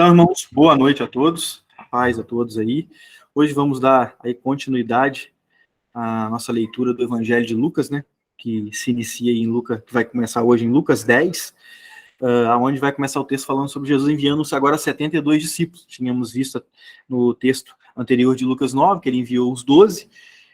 Então, irmãos, boa noite a todos, paz a todos aí. Hoje vamos dar aí continuidade à nossa leitura do Evangelho de Lucas, né? Que se inicia em Lucas, que vai começar hoje em Lucas 10, onde vai começar o texto falando sobre Jesus enviando-se agora 72 discípulos. Tínhamos visto no texto anterior de Lucas 9, que ele enviou os 12,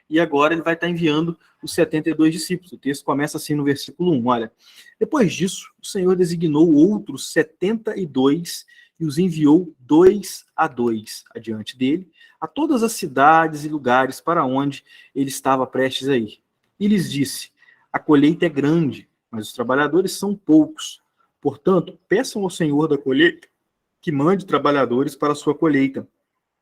e agora ele vai estar enviando os 72 discípulos. O texto começa assim no versículo 1, olha. Depois disso, o Senhor designou outros 72 e os enviou 2 a 2 adiante dele, a todas as cidades e lugares para onde ele estava prestes a ir. E lhes disse, a colheita é grande, mas os trabalhadores são poucos. Portanto, peçam ao Senhor da colheita que mande trabalhadores para a sua colheita.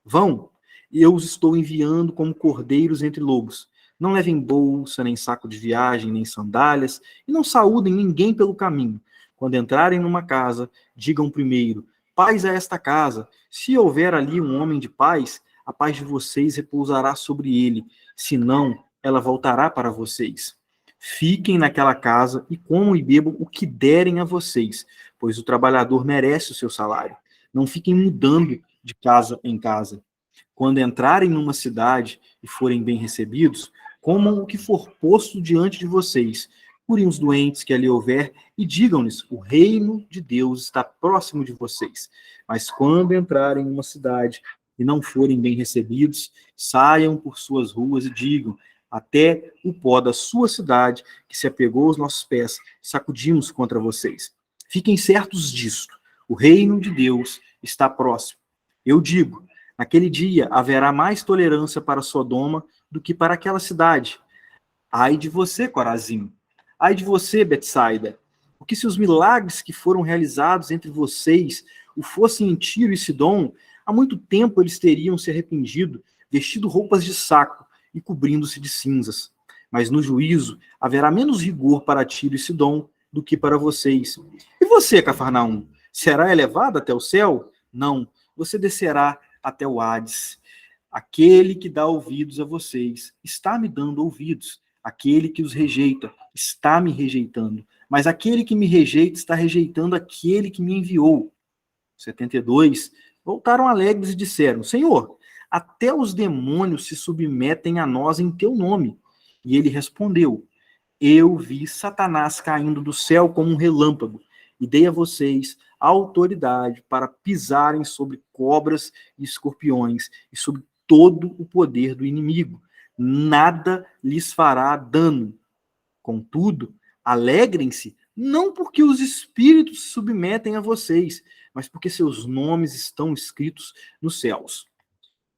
Vão, e eu os estou enviando como cordeiros entre lobos. Não levem bolsa, nem saco de viagem, nem sandálias, e não saúdem ninguém pelo caminho. Quando entrarem numa casa, digam primeiro, paz a esta casa. Se houver ali um homem de paz, a paz de vocês repousará sobre ele. Se não, ela voltará para vocês. Fiquem naquela casa e comam e bebam o que derem a vocês, pois o trabalhador merece o seu salário. Não fiquem mudando de casa em casa. Quando entrarem numa cidade e forem bem recebidos, comam o que for posto diante de vocês. Curem os doentes que ali houver e digam-lhes, o reino de Deus está próximo de vocês. Mas quando entrarem numa cidade e não forem bem recebidos, saiam por suas ruas e digam, até o pó da sua cidade, que se apegou aos nossos pés, sacudimos contra vocês. Fiquem certos disto, o reino de Deus está próximo. Eu digo, naquele dia haverá mais tolerância para Sodoma do que para aquela cidade. Ai de você, Corazim! Ai de você, Betsaida! Porque se os milagres que foram realizados entre vocês o fossem em Tiro e Sidom, há muito tempo eles teriam se arrependido, vestido roupas de saco e cobrindo-se de cinzas. Mas no juízo haverá menos rigor para Tiro e Sidom do que para vocês. E você, Cafarnaum, será elevado até o céu? Não, você descerá até o Hades. Aquele que dá ouvidos a vocês está me dando ouvidos. Aquele que os rejeita está me rejeitando. Mas aquele que me rejeita está rejeitando aquele que me enviou. 72 voltaram alegres e disseram, Senhor, até os demônios se submetem a nós em teu nome. E ele respondeu, eu vi Satanás caindo do céu como um relâmpago e dei a vocês a autoridade para pisarem sobre cobras e escorpiões e sobre todo o poder do inimigo. Nada lhes fará dano. Contudo, alegrem-se, não porque os espíritos se submetem a vocês, mas porque seus nomes estão escritos nos céus.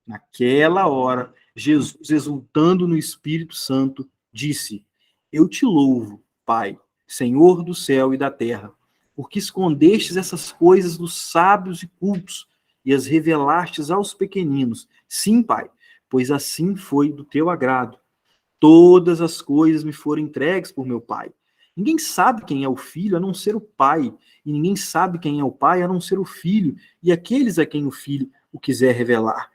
Naquela hora, Jesus, exultando no Espírito Santo, disse, eu te louvo, Pai, Senhor do céu e da terra, porque escondestes essas coisas dos sábios e cultos e as revelastes aos pequeninos. Sim, Pai, pois assim foi do teu agrado. Todas as coisas me foram entregues por meu Pai. Ninguém sabe quem é o Filho a não ser o Pai, e ninguém sabe quem é o Pai a não ser o Filho, e aqueles a quem o Filho o quiser revelar.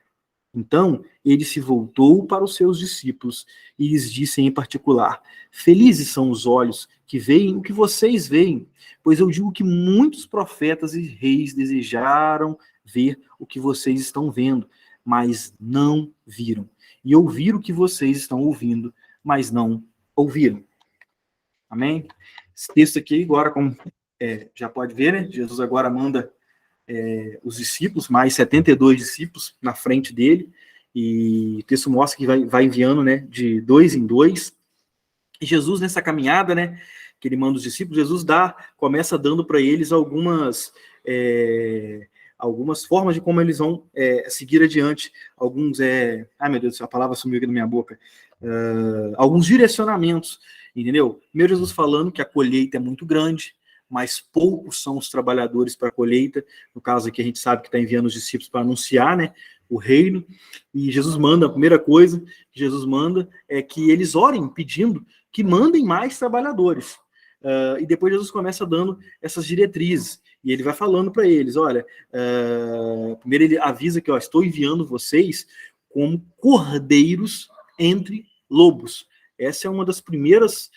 Então, ele se voltou para os seus discípulos e lhes disse em particular, felizes são os olhos que veem o que vocês veem, pois eu digo que muitos profetas e reis desejaram ver o que vocês estão vendo, mas não viram, e ouvir o que vocês estão ouvindo, mas não ouviram. Amém? Esse texto aqui, agora, como já pode ver, né? Jesus agora manda os discípulos, mais 72 discípulos na frente dele, e o texto mostra que vai enviando, né, de 2 em 2, e Jesus nessa caminhada, né, que ele manda os discípulos, Jesus começa dando para eles algumas formas de como eles vão seguir adiante, ai meu Deus, a palavra sumiu aqui da minha boca, alguns direcionamentos, entendeu? Primeiro Jesus falando que a colheita é muito grande, mas poucos são os trabalhadores para a colheita, no caso aqui a gente sabe que está enviando os discípulos para anunciar, né, o reino, e Jesus manda, a primeira coisa que Jesus manda é que eles orem pedindo que mandem mais trabalhadores, e depois Jesus começa dando essas diretrizes, e ele vai falando para eles, olha, primeiro ele avisa que, estou enviando vocês como cordeiros entre lobos. Essa é uma das primeiras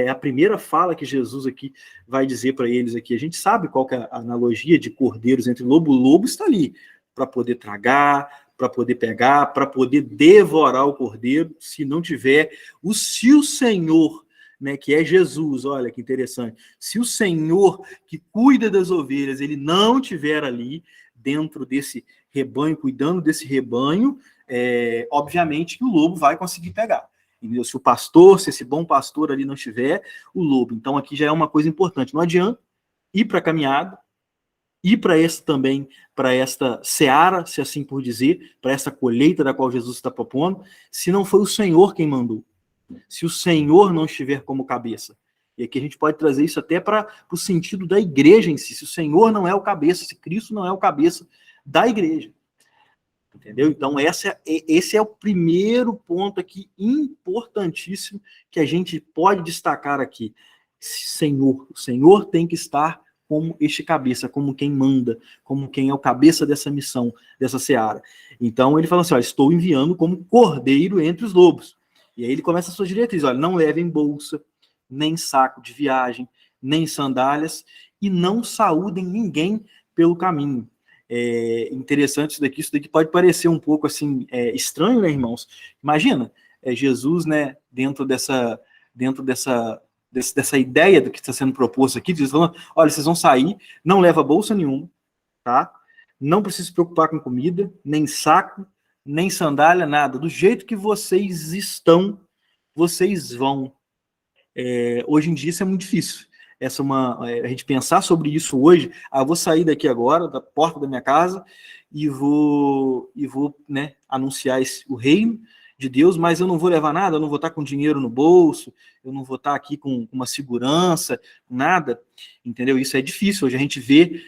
a primeira fala que Jesus aqui vai dizer para eles aqui. A gente sabe qual que é a analogia de cordeiros entre lobo. O lobo está ali para poder tragar, para poder pegar, para poder devorar o cordeiro, se não tiver se o Senhor, né, que é Jesus, olha que interessante, se o Senhor que cuida das ovelhas, ele não tiver ali dentro desse rebanho, cuidando desse rebanho, obviamente que o lobo vai conseguir pegar. Entendeu? Se o pastor, se esse bom pastor ali não estiver, o lobo. Então aqui já é uma coisa importante. Não adianta ir para a caminhada, ir para esta seara, se assim por dizer, para essa colheita da qual Jesus está propondo, se não foi o Senhor quem mandou. Se o Senhor não estiver como cabeça. E aqui a gente pode trazer isso até para o sentido da igreja em si. Se o Senhor não é o cabeça, se Cristo não é o cabeça da igreja. Entendeu? Então, esse é o primeiro ponto aqui importantíssimo que a gente pode destacar aqui. O Senhor tem que estar como este cabeça, como quem manda, como quem é o cabeça dessa missão, dessa seara. Então, ele fala assim, estou enviando como cordeiro entre os lobos. E aí ele começa a sua diretriz, olha, não levem bolsa, nem saco de viagem, nem sandálias, e não saúdem ninguém pelo caminho. Interessante isso daqui pode parecer um pouco assim estranho, né, irmãos? Imagina, Jesus, né, dentro dessa ideia do que está sendo proposto aqui, Jesus falando, olha, vocês vão sair, não leva bolsa nenhuma, tá? Não precisa se preocupar com comida, nem saco, nem sandália, nada. Do jeito que vocês estão, vocês vão. Hoje em dia isso é muito difícil. A gente pensar sobre isso hoje, vou sair daqui agora, da porta da minha casa, e vou né, anunciar o reino de Deus, mas eu não vou levar nada, eu não vou estar com dinheiro no bolso, eu não vou estar aqui com uma segurança, nada, entendeu? Isso é difícil. Hoje a gente vê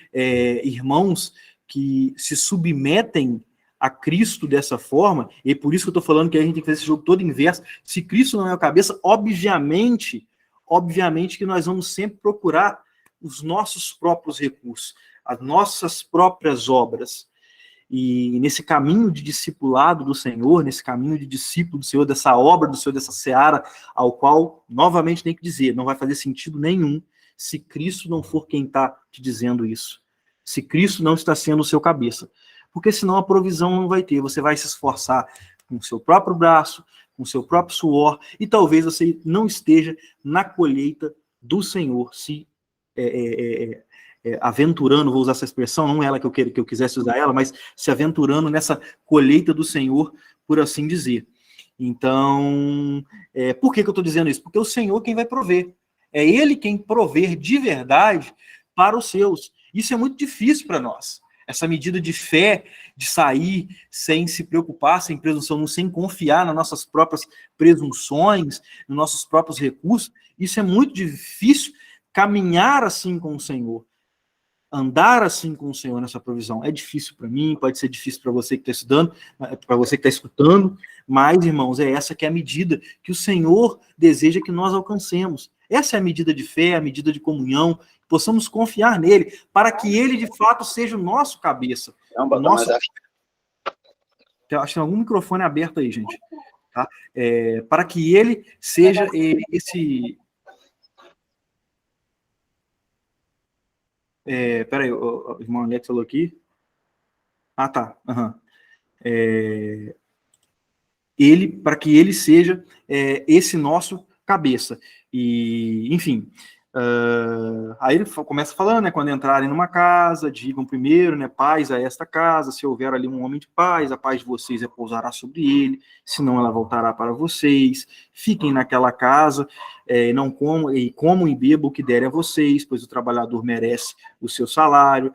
irmãos que se submetem a Cristo dessa forma, e por isso que eu estou falando que a gente tem que fazer esse jogo todo inverso. Se Cristo não é a cabeça, obviamente que nós vamos sempre procurar os nossos próprios recursos, as nossas próprias obras. E nesse caminho de discipulado do Senhor, nesse caminho de discípulo do Senhor, dessa obra do Senhor, dessa seara, ao qual, novamente, tem que dizer, não vai fazer sentido nenhum se Cristo não for quem está te dizendo isso. Se Cristo não está sendo o seu cabeça. Porque senão a provisão não vai ter. Você vai se esforçar com o seu próprio braço, com o seu próprio suor, e talvez você não esteja na colheita do Senhor, se aventurando, vou usar essa expressão, não é ela que eu quisesse usar ela, mas se aventurando nessa colheita do Senhor, por assim dizer. Então, por que eu estou dizendo isso? Porque é o Senhor quem vai prover. É Ele quem prover de verdade para os seus. Isso é muito difícil para nós. Essa medida de fé, de sair sem se preocupar, sem presunção, sem confiar nas nossas próprias presunções, nos nossos próprios recursos, isso é muito difícil. Caminhar assim com o Senhor, andar assim com o Senhor nessa provisão, é difícil para mim, pode ser difícil para você que está estudando, para você que está escutando, mas, irmãos, essa que é a medida que o Senhor deseja que nós alcancemos. Essa é a medida de fé, a medida de comunhão, possamos confiar nele, para que ele, de fato, seja o nosso cabeça. Acho que tem algum microfone aberto aí, gente. Tá? Para que ele seja esse... Peraí, o irmão Alex falou aqui. Tá. Uhum. Para que ele seja esse nosso cabeça. E, enfim, aí ele começa falando, né, quando entrarem numa casa, digam primeiro, né, paz a esta casa, se houver ali um homem de paz, a paz de vocês repousará sobre ele, senão ela voltará para vocês, fiquem naquela casa, não comam e bebam o que derem a vocês, pois o trabalhador merece o seu salário,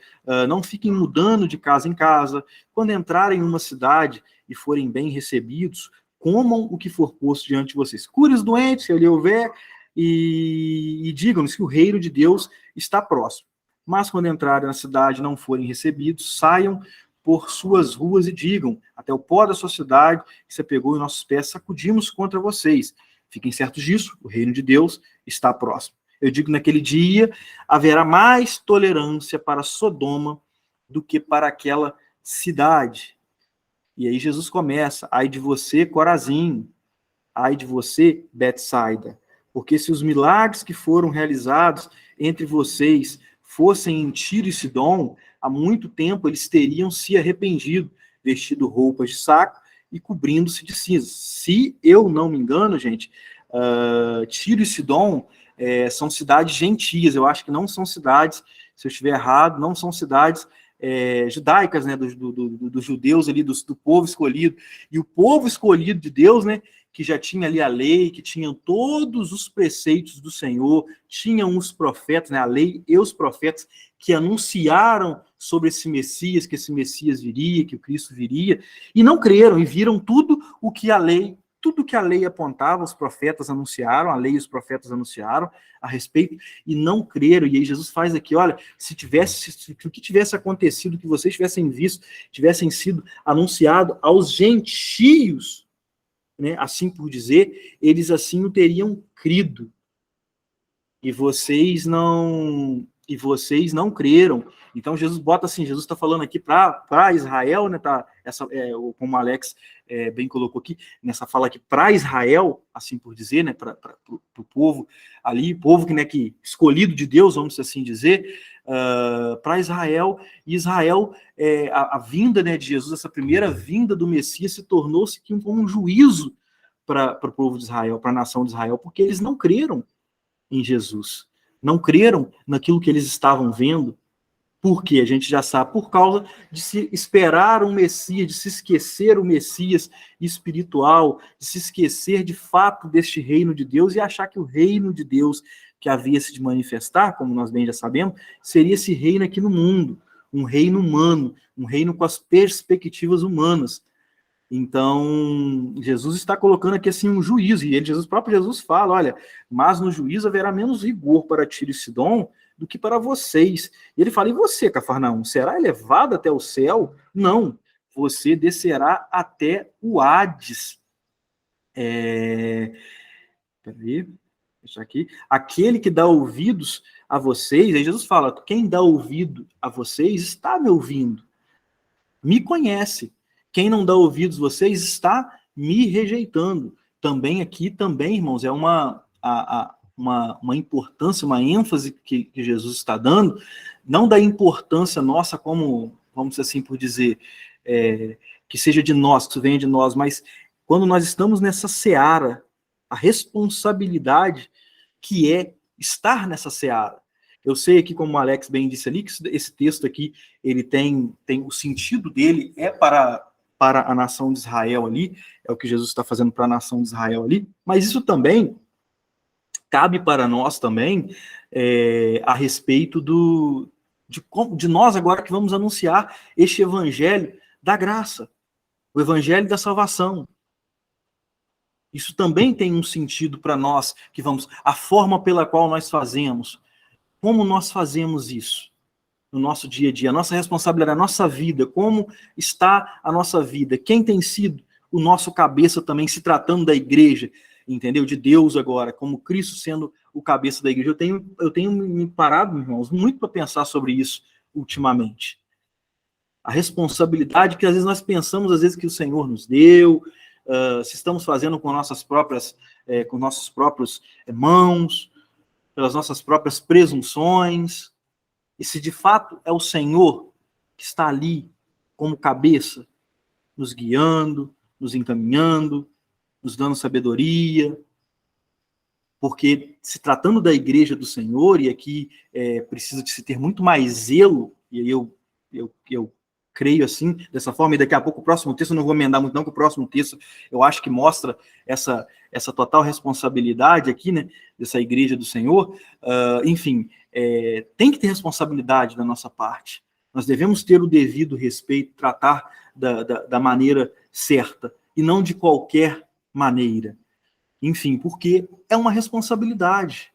não fiquem mudando de casa em casa, quando entrarem em uma cidade e forem bem recebidos, comam o que for posto diante de vocês, cure os doentes, se ele houver, e digam-lhes que o reino de Deus está próximo. Mas quando entrarem na cidade e não forem recebidos, saiam por suas ruas e digam, até o pó da sua cidade que se apegou em nossos pés, sacudimos contra vocês. Fiquem certos disso, o reino de Deus está próximo. Eu digo, naquele dia haverá mais tolerância para Sodoma do que para aquela cidade. E aí Jesus começa, ai de você, Corazim, ai de você, Betsaida. Porque se os milagres que foram realizados entre vocês fossem em Tiro e Sidom, há muito tempo eles teriam se arrependido, vestido roupas de saco e cobrindo-se de cinzas. Se eu não me engano, gente, Tiro e Sidom são cidades gentias. Eu acho que não são cidades, se eu estiver errado, não são cidades judaicas, né, dos judeus ali, do povo escolhido. E o povo escolhido de Deus, né, que já tinha ali a lei, que tinham todos os preceitos do Senhor, tinham os profetas, né, a lei e os profetas, que anunciaram sobre esse Messias, que esse Messias viria, que o Cristo viria, e não creram, e viram tudo que a lei apontava, os profetas anunciaram, a lei e os profetas anunciaram a respeito, e não creram. E aí Jesus faz aqui, olha, se o que tivesse acontecido, que vocês tivessem visto, tivessem sido anunciado aos gentios, né, assim por dizer, eles assim o teriam crido. E vocês não creram. Então Jesus bota assim, Jesus está falando aqui para Israel, né? Tá, como o Alex bem colocou aqui, nessa fala aqui para Israel, assim por dizer, né? Para o povo ali, povo que escolhido de Deus, vamos assim dizer, para Israel. E Israel, a vinda, né, de Jesus, essa primeira vinda do Messias, se tornou-se como um juízo para o povo de Israel, para a nação de Israel, porque eles não creram em Jesus. Não creram naquilo que eles estavam vendo. Por quê? A gente já sabe, por causa de se esperar um Messias, de se esquecer o Messias espiritual, de se esquecer de fato deste reino de Deus e achar que o reino de Deus que havia se de manifestar, como nós bem já sabemos, seria esse reino aqui no mundo, um reino humano, um reino com as perspectivas humanas. Então, Jesus está colocando aqui assim um juízo, e Jesus, próprio Jesus fala, olha, mas no juízo haverá menos rigor para Tiro e Sidom do que para vocês. E ele fala, e você, Cafarnaum, será elevado até o céu? Não, você descerá até o Hades. Peraí, isso aqui. Aquele que dá ouvidos a vocês, aí Jesus fala, quem dá ouvido a vocês está me ouvindo, me conhece. Quem não dá ouvidos a vocês está me rejeitando. Também aqui, irmãos, é uma importância, uma ênfase que Jesus está dando, não da importância nossa como, vamos assim por dizer, que seja de nós, que venha de nós, mas quando nós estamos nessa seara, a responsabilidade que é estar nessa seara. Eu sei aqui, como o Alex bem disse ali, que esse texto aqui, ele tem o sentido dele, para a nação de Israel ali, é o que Jesus está fazendo para a nação de Israel ali, mas isso também cabe para nós também, a respeito de nós agora que vamos anunciar este evangelho da graça, o evangelho da salvação. Isso também tem um sentido para nós, que a forma pela qual nós fazemos, como nós fazemos isso no nosso dia a dia, a nossa responsabilidade, a nossa vida, como está a nossa vida, quem tem sido o nosso cabeça também, se tratando da igreja, entendeu? De Deus agora, como Cristo sendo o cabeça da igreja. Eu tenho me parado, irmãos, muito para pensar sobre isso ultimamente. A responsabilidade que às vezes nós pensamos, às vezes, que o Senhor nos deu, se estamos fazendo com nossos próprios mãos, pelas nossas próprias presunções, e se de fato é o Senhor que está ali como cabeça, nos guiando, nos encaminhando, nos dando sabedoria, porque se tratando da igreja do Senhor, e aqui precisa de se ter muito mais zelo, e aí eu creio assim, dessa forma, e daqui a pouco o próximo texto, eu não vou emendar muito não, que o próximo texto eu acho que mostra essa total responsabilidade aqui, né, dessa igreja do Senhor. Enfim, tem que ter responsabilidade da nossa parte. Nós devemos ter o devido respeito, tratar da maneira certa, e não de qualquer maneira. Enfim, porque é uma responsabilidade.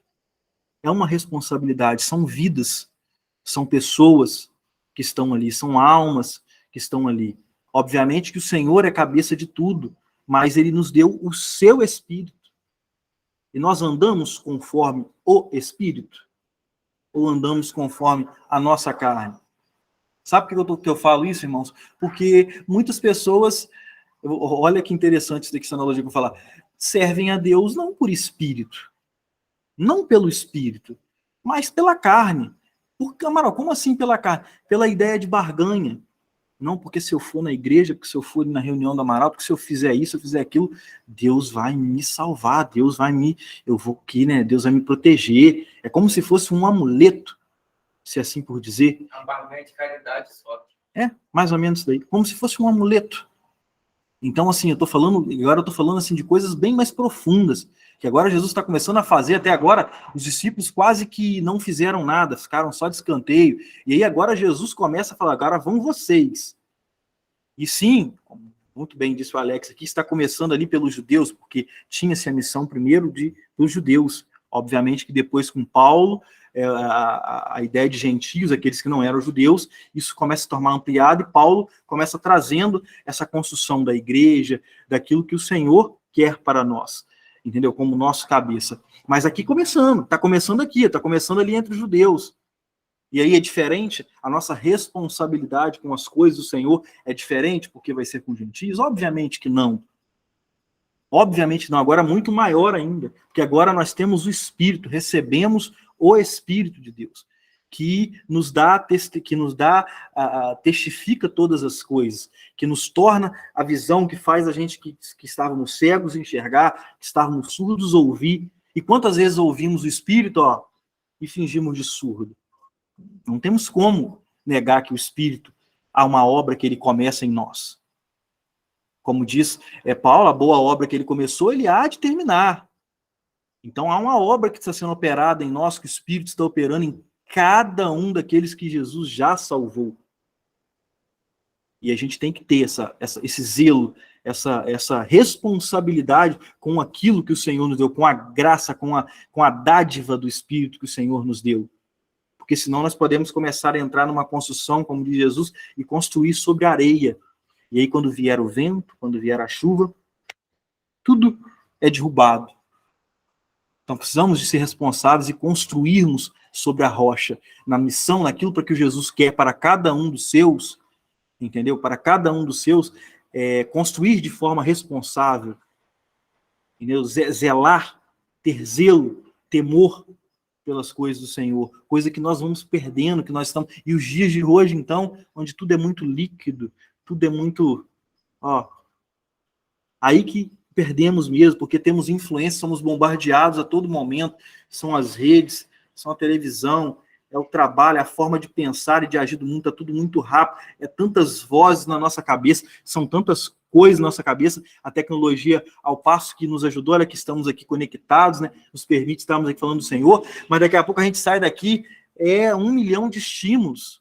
É uma responsabilidade, são vidas, são pessoas que estão ali, são almas que estão ali. Obviamente que o Senhor é cabeça de tudo, mas Ele nos deu o seu Espírito. E nós andamos conforme o Espírito? Ou andamos conforme a nossa carne? Sabe por que eu falo isso, irmãos? Porque muitas pessoas, olha que interessante isso daqui, essa analogia que eu vou falar, servem a Deus não por Espírito, Não pelo Espírito, mas pela carne. Porque, Amaral, como assim pela carne? Pela ideia de barganha. Não porque se eu for na igreja, porque se eu for na reunião do Amaral, porque se eu fizer isso, eu fizer aquilo, Deus vai me salvar, eu vou aqui, né? Deus vai me proteger. É como se fosse um amuleto, se assim por dizer. A barganha de caridade só. É, mais ou menos isso daí. Como se fosse um amuleto. Então, assim, agora eu tô falando assim de coisas bem mais profundas, que agora Jesus está começando a fazer. Até agora, os discípulos quase que não fizeram nada, ficaram só de escanteio. E aí agora Jesus começa a falar, agora vão vocês. E sim, como muito bem disse o Alex aqui, está começando ali pelos judeus, porque tinha-se a missão primeiro dos judeus. Obviamente que depois com Paulo, a ideia de gentios, aqueles que não eram judeus, isso começa a se tornar ampliado, e Paulo começa trazendo essa construção da igreja, daquilo que o Senhor quer para nós, entendeu? Como nosso cabeça. Mas aqui está começando aqui, está começando ali entre os judeus. E aí é diferente, a nossa responsabilidade com as coisas do Senhor é diferente porque vai ser com gentios? Obviamente que não. Obviamente não, agora muito maior ainda, porque agora nós temos o Espírito, recebemos o Espírito de Deus, que nos dá, testifica todas as coisas, que nos torna a visão, que faz a gente que estávamos cegos enxergar, que estávamos surdos ouvir. E quantas vezes ouvimos o Espírito, e fingimos de surdo? Não temos como negar que o Espírito há uma obra que ele começa em nós. Como diz Paulo, a boa obra que ele começou, ele há de terminar. Então há uma obra que está sendo operada em nós, que o Espírito está operando em cada um daqueles que Jesus já salvou. E a gente tem que ter esse zelo, essa responsabilidade com aquilo que o Senhor nos deu, com a graça, com a dádiva do Espírito que o Senhor nos deu. Porque senão nós podemos começar a entrar numa construção, como diz Jesus, e construir sobre a areia. E aí quando vier o vento, quando vier a chuva, tudo é derrubado. Então precisamos de ser responsáveis e construirmos sobre a rocha, na missão, naquilo para que Jesus quer para cada um dos seus, entendeu? Para cada um dos seus, construir de forma responsável, entendeu? Zelar, ter zelo, temor pelas coisas do Senhor, coisa que nós vamos perdendo, que nós estamos... E os dias de hoje, então, onde tudo é muito líquido, tudo é muito... aí que perdemos mesmo, porque temos influência, somos bombardeados a todo momento, são as redes, são a televisão, é o trabalho, a forma de pensar e de agir do mundo, está tudo muito rápido, é tantas vozes na nossa cabeça, são tantas coisas na nossa cabeça, a tecnologia, ao passo que nos ajudou, olha que estamos aqui conectados, né, nos permite estarmos aqui falando do Senhor, mas daqui a pouco a gente sai daqui, 1 milhão de estímulos,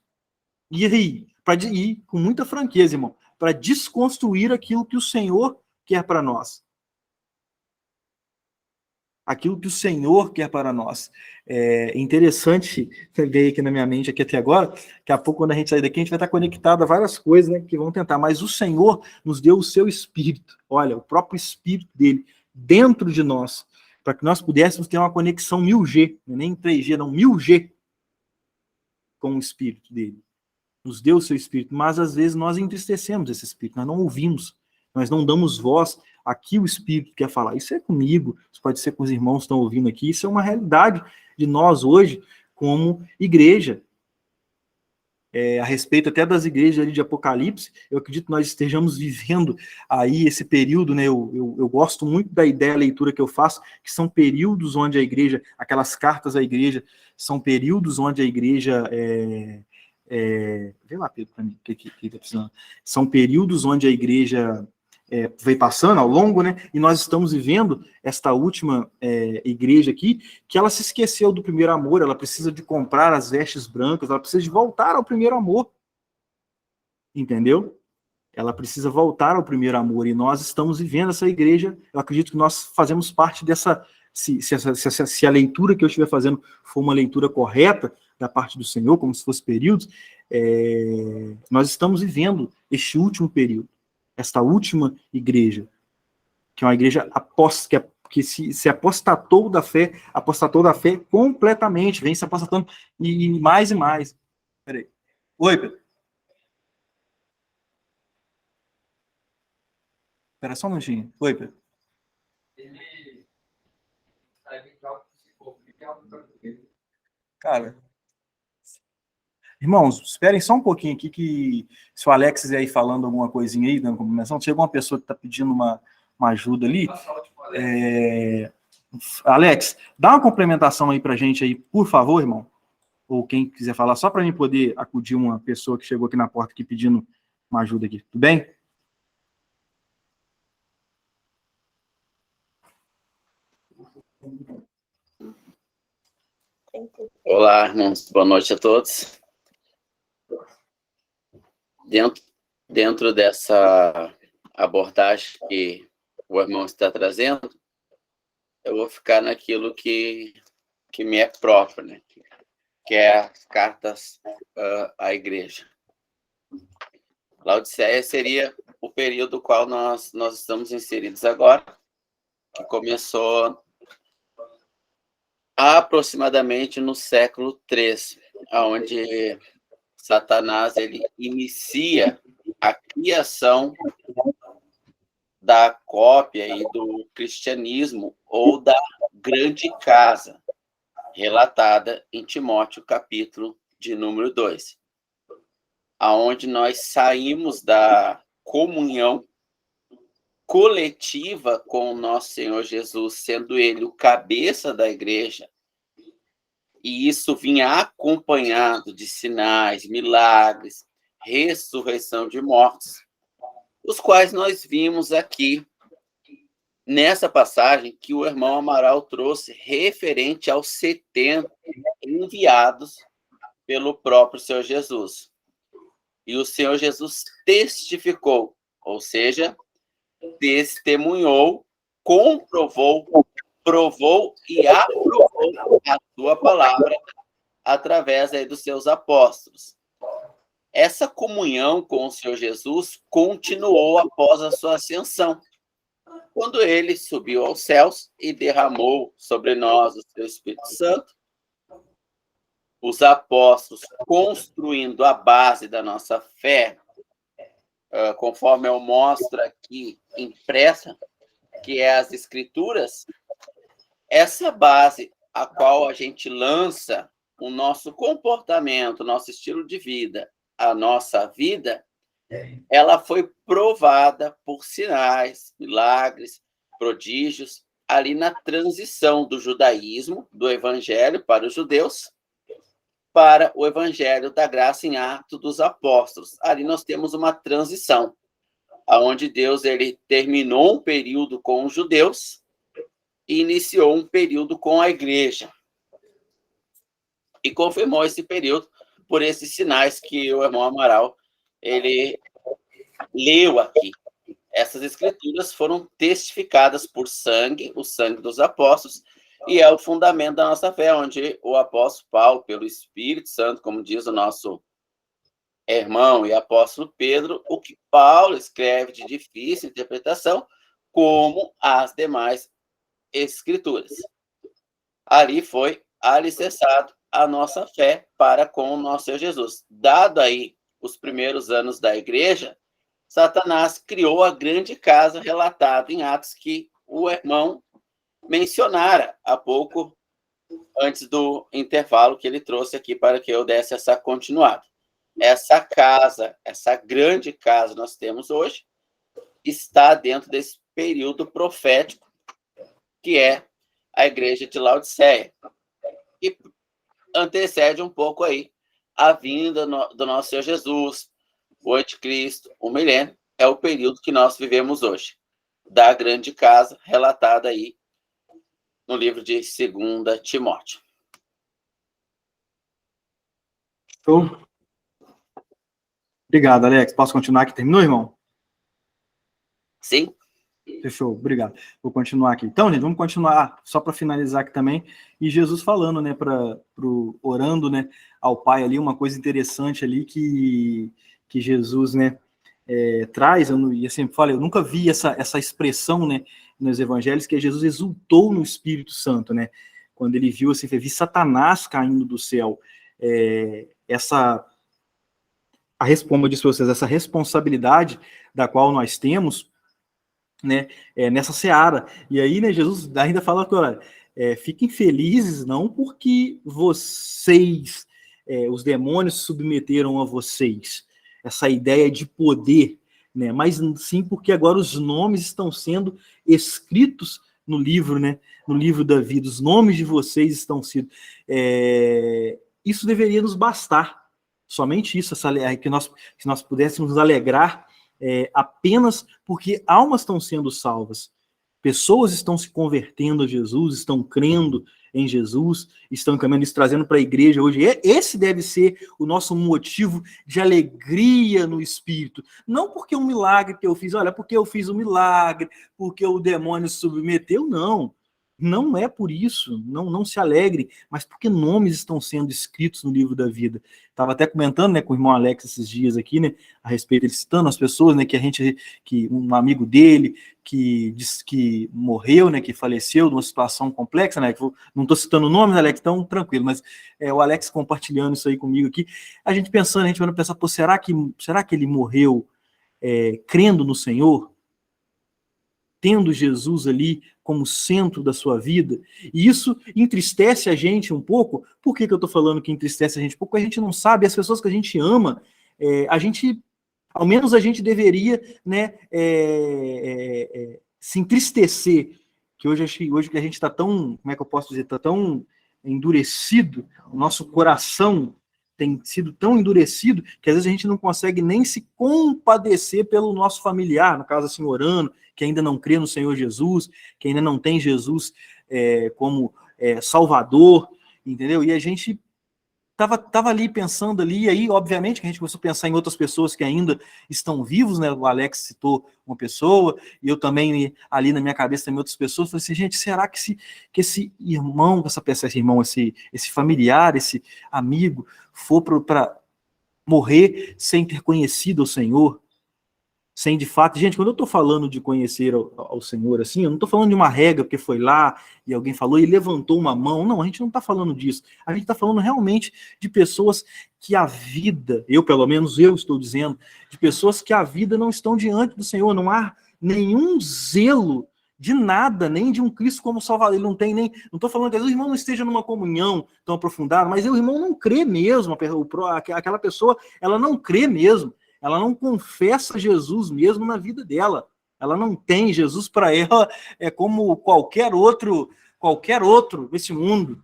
e aí, para ir com muita franqueza, irmão, para desconstruir aquilo que o Senhor quer para nós. Aquilo que o Senhor quer para nós. É interessante ver aqui na minha mente, aqui até agora, daqui a pouco, quando a gente sair daqui, a gente vai estar conectado a várias coisas, né, que vão tentar, mas o Senhor nos deu o seu Espírito, olha, o próprio Espírito dele, dentro de nós, para que nós pudéssemos ter uma conexão 1000G, nem 3G, não, 1000G, com o Espírito dele. Nos deu o seu Espírito, mas às vezes nós entristecemos esse Espírito, nós não ouvimos, nós não damos voz aqui o Espírito quer falar. Isso é comigo, isso pode ser com os irmãos que estão ouvindo aqui, isso é uma realidade de nós hoje como igreja. A respeito até das igrejas ali de Apocalipse, eu acredito que nós estejamos vivendo aí esse período, né? Eu gosto muito da ideia, a leitura que eu faço, que são períodos onde a igreja, aquelas cartas à igreja, são períodos onde a igreja vê lá, Pedro, para mim, o que está precisando. São períodos onde a igreja veio passando ao longo, né? E nós estamos vivendo esta última igreja aqui, que ela se esqueceu do primeiro amor, ela precisa de comprar as vestes brancas, ela precisa de voltar ao primeiro amor. Entendeu? Ela precisa voltar ao primeiro amor, e nós estamos vivendo essa igreja. Eu acredito que nós fazemos parte dessa... Se a leitura que eu estiver fazendo for uma leitura correta da parte do Senhor, como se fosse períodos, nós estamos vivendo este último período, esta última igreja, que é uma igreja que se apostatou da fé completamente, vem se apostatando e mais e mais. Peraí. Oi, Pedro. Espera só um minutinho. Oi, Pedro. Ele sai de algo psicólogo. Cara, irmãos, esperem só um pouquinho aqui, que se o Alex quiser ir falando alguma coisinha aí, dando combinação, chega uma pessoa que está pedindo uma ajuda ali. Alex, dá uma complementação aí para a gente aí, por favor, irmão. Ou quem quiser falar, só para mim poder acudir uma pessoa que chegou aqui na porta aqui pedindo uma ajuda aqui. Tudo bem? Olá, irmãos. Boa noite a todos. Dentro dessa abordagem que o irmão está trazendo, eu vou ficar naquilo que me é próprio, né? Que é as cartas à igreja. Laodiceia seria o período no qual nós estamos inseridos agora, que começou aproximadamente no século III, onde Satanás ele inicia a criação da cópia e do cristianismo, ou da grande casa, relatada em Timóteo, capítulo de número 2, aonde nós saímos da comunhão coletiva com o nosso Senhor Jesus, sendo ele o cabeça da igreja, e isso vinha acompanhado de sinais, milagres, ressurreição de mortos, os quais nós vimos aqui nessa passagem que o irmão Amaral trouxe referente aos 70 enviados pelo próprio Senhor Jesus. E o Senhor Jesus testificou, ou seja, testemunhou, comprovou, provou e aprovou a sua palavra através aí dos seus apóstolos. Essa comunhão com o Senhor Jesus continuou após a sua ascensão, quando ele subiu aos céus e derramou sobre nós o seu Espírito Santo. Os apóstolos, construindo a base da nossa fé, conforme eu mostro aqui impressa, que é as Escrituras, essa base a qual a gente lança o nosso comportamento, o nosso estilo de vida, a nossa vida, ela foi provada por sinais, milagres, prodígios, ali na transição do judaísmo, do evangelho para os judeus, para o evangelho da graça em Atos dos Apóstolos. Ali nós temos uma transição, onde Deus ele terminou um período com os judeus e iniciou um período com a igreja. E confirmou esse período por esses sinais que o irmão Amaral ele leu aqui. Essas escrituras foram testificadas por sangue, o sangue dos apóstolos, e é o fundamento da nossa fé, onde o apóstolo Paulo, pelo Espírito Santo, como diz o nosso irmão e apóstolo Pedro, o que Paulo escreve de difícil interpretação, como as demais escrituras. Ali foi alicerçado a nossa fé para com o nosso Senhor Jesus. Dado aí os primeiros anos da igreja, Satanás criou a grande casa relatada em Atos que o irmão mencionara há pouco, antes do intervalo que ele trouxe aqui para que eu desse essa continuada. Essa casa, essa grande casa que nós temos hoje, está dentro desse período profético, que é a igreja de Laodiceia. E antecede um pouco aí a vinda do nosso Senhor Jesus, o anticristo, o milênio, é o período que nós vivemos hoje, da grande casa, relatada aí no livro de 2 Timóteo. Show. Obrigado, Alex. Posso continuar aqui? Terminou, irmão? Sim. Fechou, obrigado. Vou continuar aqui. Então, gente, vamos continuar, só para finalizar aqui também, e Jesus falando, né, orando, né, ao Pai ali, uma coisa interessante ali que Jesus, né, traz, e eu sempre falo, eu nunca vi essa expressão, né, nos evangelhos, que Jesus exultou no Espírito Santo, né, quando ele viu, assim, vi Satanás caindo do céu, como eu disse para vocês, essa responsabilidade da qual nós temos, né, nessa seara. E aí, né, Jesus ainda fala que, olha, fiquem felizes não porque vocês, os demônios submeteram a vocês essa ideia de poder, né? Mas sim porque agora os nomes estão sendo escritos no livro, né? No livro da vida, os nomes de vocês estão sendo... isso deveria nos bastar, somente isso, que nós pudéssemos nos alegrar apenas porque almas estão sendo salvas, pessoas estão se convertendo a Jesus, estão crendo em Jesus, estão caminhando isso, trazendo para a igreja hoje. Esse deve ser o nosso motivo de alegria no espírito. Não porque um milagre que eu fiz, olha, porque eu fiz um milagre, porque o demônio submeteu, não. Não é por isso, não se alegre, mas porque nomes estão sendo escritos no livro da vida. Estava até comentando, né, com o irmão Alex esses dias aqui, né, a respeito, ele citando as pessoas, né, que um amigo dele que disse que morreu, né, que faleceu numa situação complexa, né, não estou citando o nome, né, Alex, então tranquilo, mas o Alex compartilhando isso aí comigo aqui, a gente vai pensar, pô, será que ele morreu crendo no Senhor? Tendo Jesus ali como centro da sua vida, e isso entristece a gente um pouco. Por que eu estou falando que entristece a gente um pouco? Porque a gente não sabe, as pessoas que a gente ama, ao menos a gente deveria, né, se entristecer, que hoje que a gente está tão, como é que eu posso dizer, está tão endurecido, o nosso coração tem sido tão endurecido, que às vezes a gente não consegue nem se compadecer pelo nosso familiar, no caso assim, orando, que ainda não crê no Senhor Jesus, que ainda não tem Jesus como Salvador, entendeu? E a gente estava ali pensando ali, e aí, obviamente, que a gente começou a pensar em outras pessoas que ainda estão vivos, né? O Alex citou uma pessoa, e eu também, ali na minha cabeça, também outras pessoas. Falei assim, gente, será que esse irmão, esse familiar, esse amigo, for para morrer sem ter conhecido o Senhor? Sem de fato, gente, quando eu estou falando de conhecer ao Senhor, assim, eu não estou falando de uma regra, porque foi lá e alguém falou e levantou uma mão, não, a gente não está falando disso, a gente está falando realmente de pessoas que a vida, pelo menos eu estou dizendo, de pessoas que a vida não estão diante do Senhor, não há nenhum zelo de nada, nem de um Cristo como Salvador, ele não tem nem, não estou falando que o irmão não esteja numa comunhão tão aprofundada, mas o irmão não crê mesmo, aquela pessoa, ela não crê mesmo, ela não confessa Jesus mesmo na vida dela. Ela não tem Jesus para ela, como qualquer outro nesse mundo.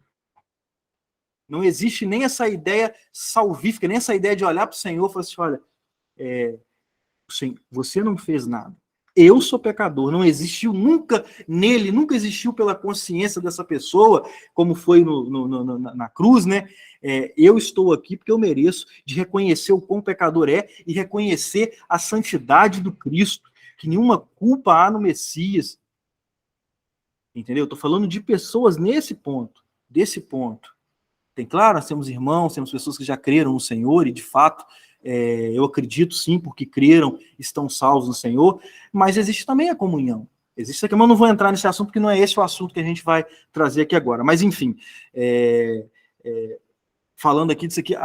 Não existe nem essa ideia salvífica, nem essa ideia de olhar para o Senhor e falar assim, olha, você não fez nada. Eu sou pecador, não existiu nunca nele, nunca existiu pela consciência dessa pessoa, como foi na cruz, né? Eu estou aqui porque eu mereço, de reconhecer o quão pecador e reconhecer a santidade do Cristo, que nenhuma culpa há no Messias. Entendeu? Estou falando de pessoas desse ponto. Tem claro, nós temos irmãos, temos pessoas que já creram no Senhor, e de fato, eu acredito sim, porque creram, estão salvos no Senhor, mas existe também a comunhão. Existe aqui, mas eu não vou entrar nesse assunto, porque não é esse o assunto que a gente vai trazer aqui agora. Mas, enfim, falando aqui disso aqui,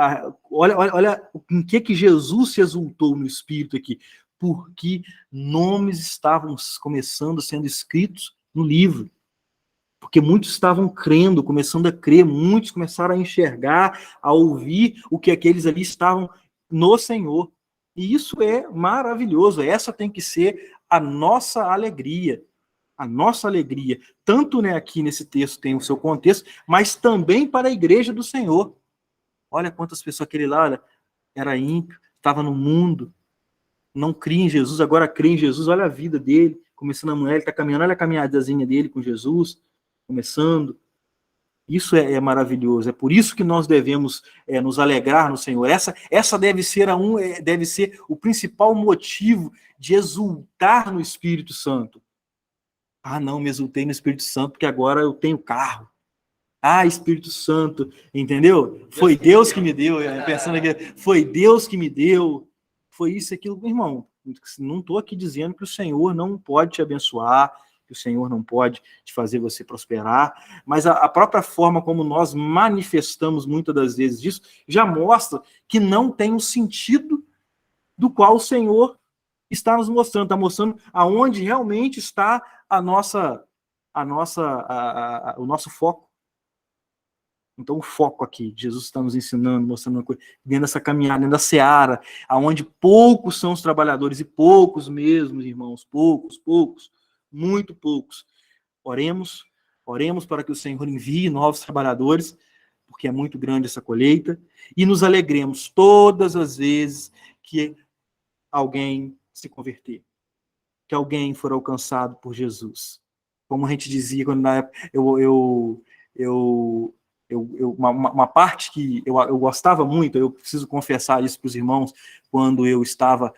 olha em que Jesus se exultou no Espírito aqui, porque nomes estavam começando sendo escritos no livro. Porque muitos estavam crendo, começando a crer, muitos começaram a enxergar, a ouvir o que aqueles ali estavam no Senhor. E isso é maravilhoso, essa tem que ser a nossa alegria. A nossa alegria, tanto, né, aqui nesse texto tem o seu contexto, mas também para a igreja do Senhor. Olha quantas pessoas, aquele lá, olha, era ímpio, estava no mundo, não cria em Jesus, agora crê em Jesus, olha a vida dele, começando amanhã, ele está caminhando, olha a caminhadazinha dele com Jesus, começando. Isso é maravilhoso, é por isso que nós devemos nos alegrar no Senhor. Essa deve ser o principal motivo de exultar no Espírito Santo. Ah, não, me exultei no Espírito Santo porque agora eu tenho carro. Ah, Espírito Santo, entendeu? Foi Deus que me deu, pensando aqui, foi Deus que me deu, foi isso, aquilo. Irmão, não estou aqui dizendo que o Senhor não pode te abençoar, que o Senhor não pode te fazer você prosperar, mas a própria forma como nós manifestamos muitas das vezes disso, já mostra que não tem o sentido do qual o Senhor está nos mostrando, está mostrando aonde realmente está a nossa o nosso foco. Então, o foco aqui, Jesus está nos ensinando, mostrando uma coisa, dentro dessa caminhada, dentro da seara, onde poucos são os trabalhadores, e poucos mesmo, irmãos, poucos, muito poucos. Oremos para que o Senhor envie novos trabalhadores, porque é muito grande essa colheita, e nos alegremos todas as vezes que alguém se converter, que alguém for alcançado por Jesus. Como a gente dizia, quando na época uma parte que eu gostava muito, eu preciso confessar isso para os irmãos, quando eu estava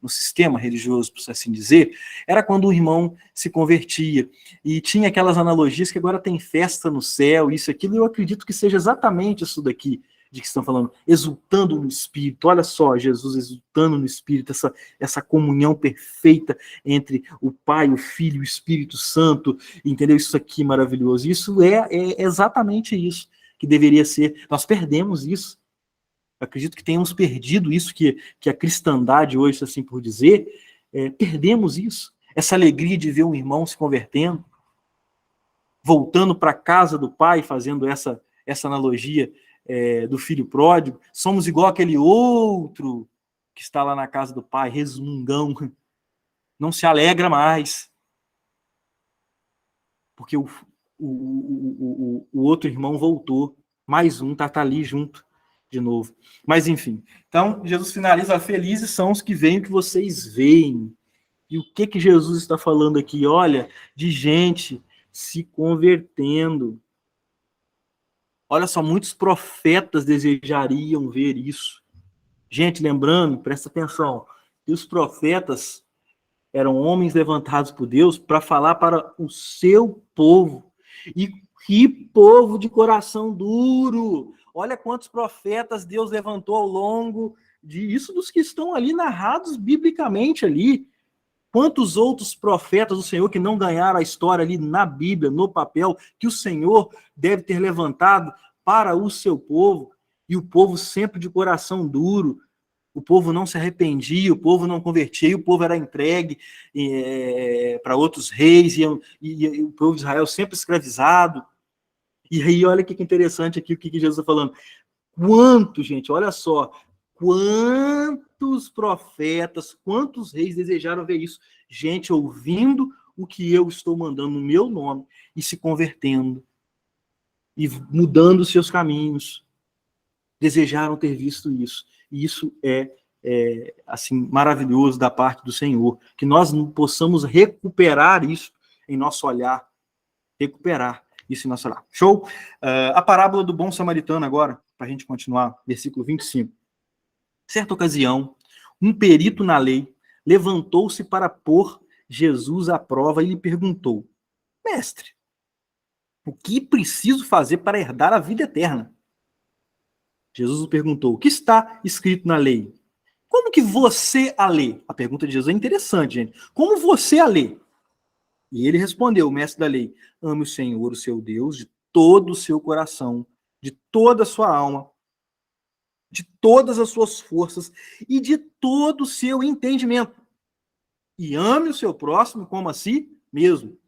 no sistema religioso, por assim dizer, era quando o irmão se convertia, e tinha aquelas analogias que agora tem festa no céu, isso e aquilo, e eu acredito que seja exatamente isso daqui, de que estão falando, exultando no Espírito. Olha só, Jesus exultando no Espírito, essa comunhão perfeita entre o Pai, o Filho e o Espírito Santo, entendeu? Isso aqui maravilhoso. Isso é exatamente isso que deveria ser. Nós perdemos isso. Eu acredito que tenhamos perdido isso, que a cristandade hoje, assim por dizer, perdemos isso. Essa alegria de ver um irmão se convertendo, voltando para a casa do Pai, fazendo essa analogia do filho pródigo. Somos igual aquele outro que está lá na casa do Pai, resmungão, não se alegra mais, porque o outro irmão voltou, mais um está ali junto de novo. Mas enfim, então Jesus finaliza: felizes são os que veem o que vocês veem. E o que Jesus está falando aqui? Olha, de gente se convertendo. Olha só, muitos profetas desejariam ver isso. Gente, lembrando, presta atenção, que os profetas eram homens levantados por Deus para falar para o seu povo. E que povo de coração duro! Olha quantos profetas Deus levantou ao longo disso, dos que estão ali narrados biblicamente ali. Quantos outros profetas do Senhor que não ganharam a história ali na Bíblia, no papel, que o Senhor deve ter levantado para o seu povo, e o povo sempre de coração duro, o povo não se arrependia, o povo não convertia, o povo era entregue para outros reis, e o povo de Israel sempre escravizado. E aí, olha que interessante aqui o que Jesus está falando. Quantos, gente, olha só, quantos profetas, quantos reis desejaram ver isso? Gente ouvindo o que eu estou mandando no meu nome e se convertendo e mudando seus caminhos. Desejaram ter visto isso. E isso assim, maravilhoso da parte do Senhor. Que nós possamos recuperar isso em nosso olhar. Recuperar isso em nosso olhar. Show? A parábola do bom samaritano agora, para a gente continuar, versículo 25. Certa ocasião, um perito na lei levantou-se para pôr Jesus à prova e lhe perguntou: Mestre, o que preciso fazer para herdar a vida eterna? Jesus perguntou: o que está escrito na lei? Como que você a lê? A pergunta de Jesus é interessante, gente. Como você a lê? E ele respondeu, o mestre da lei: ame o Senhor, o seu Deus, de todo o seu coração, de toda a sua alma, de todas as suas forças e de todo o seu entendimento. E ame o seu próximo como a si mesmo.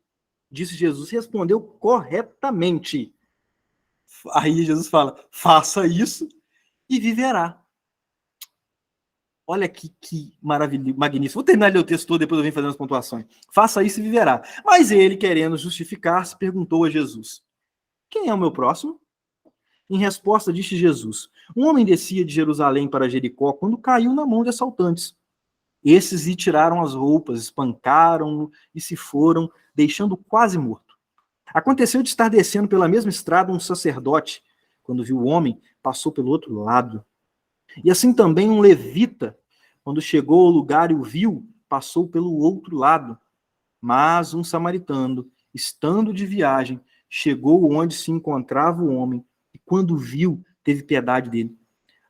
Disse Jesus, respondeu corretamente. Aí Jesus fala: faça isso e viverá. Olha que maravilha, magnífico. Vou terminar de ler o texto todo, depois eu venho fazendo as pontuações. Faça isso e viverá. Mas ele, querendo justificar-se, perguntou a Jesus: quem é o meu próximo? Em resposta, disse Jesus: um homem descia de Jerusalém para Jericó quando caiu na mão de assaltantes. Esses lhe tiraram as roupas, espancaram-no e se foram, deixando-o quase morto. Aconteceu de estar descendo pela mesma estrada um sacerdote. Quando viu o homem, passou pelo outro lado. E assim também um levita, quando chegou ao lugar e o viu, passou pelo outro lado. Mas um samaritano, estando de viagem, chegou onde se encontrava o homem, e quando viu, teve piedade dele.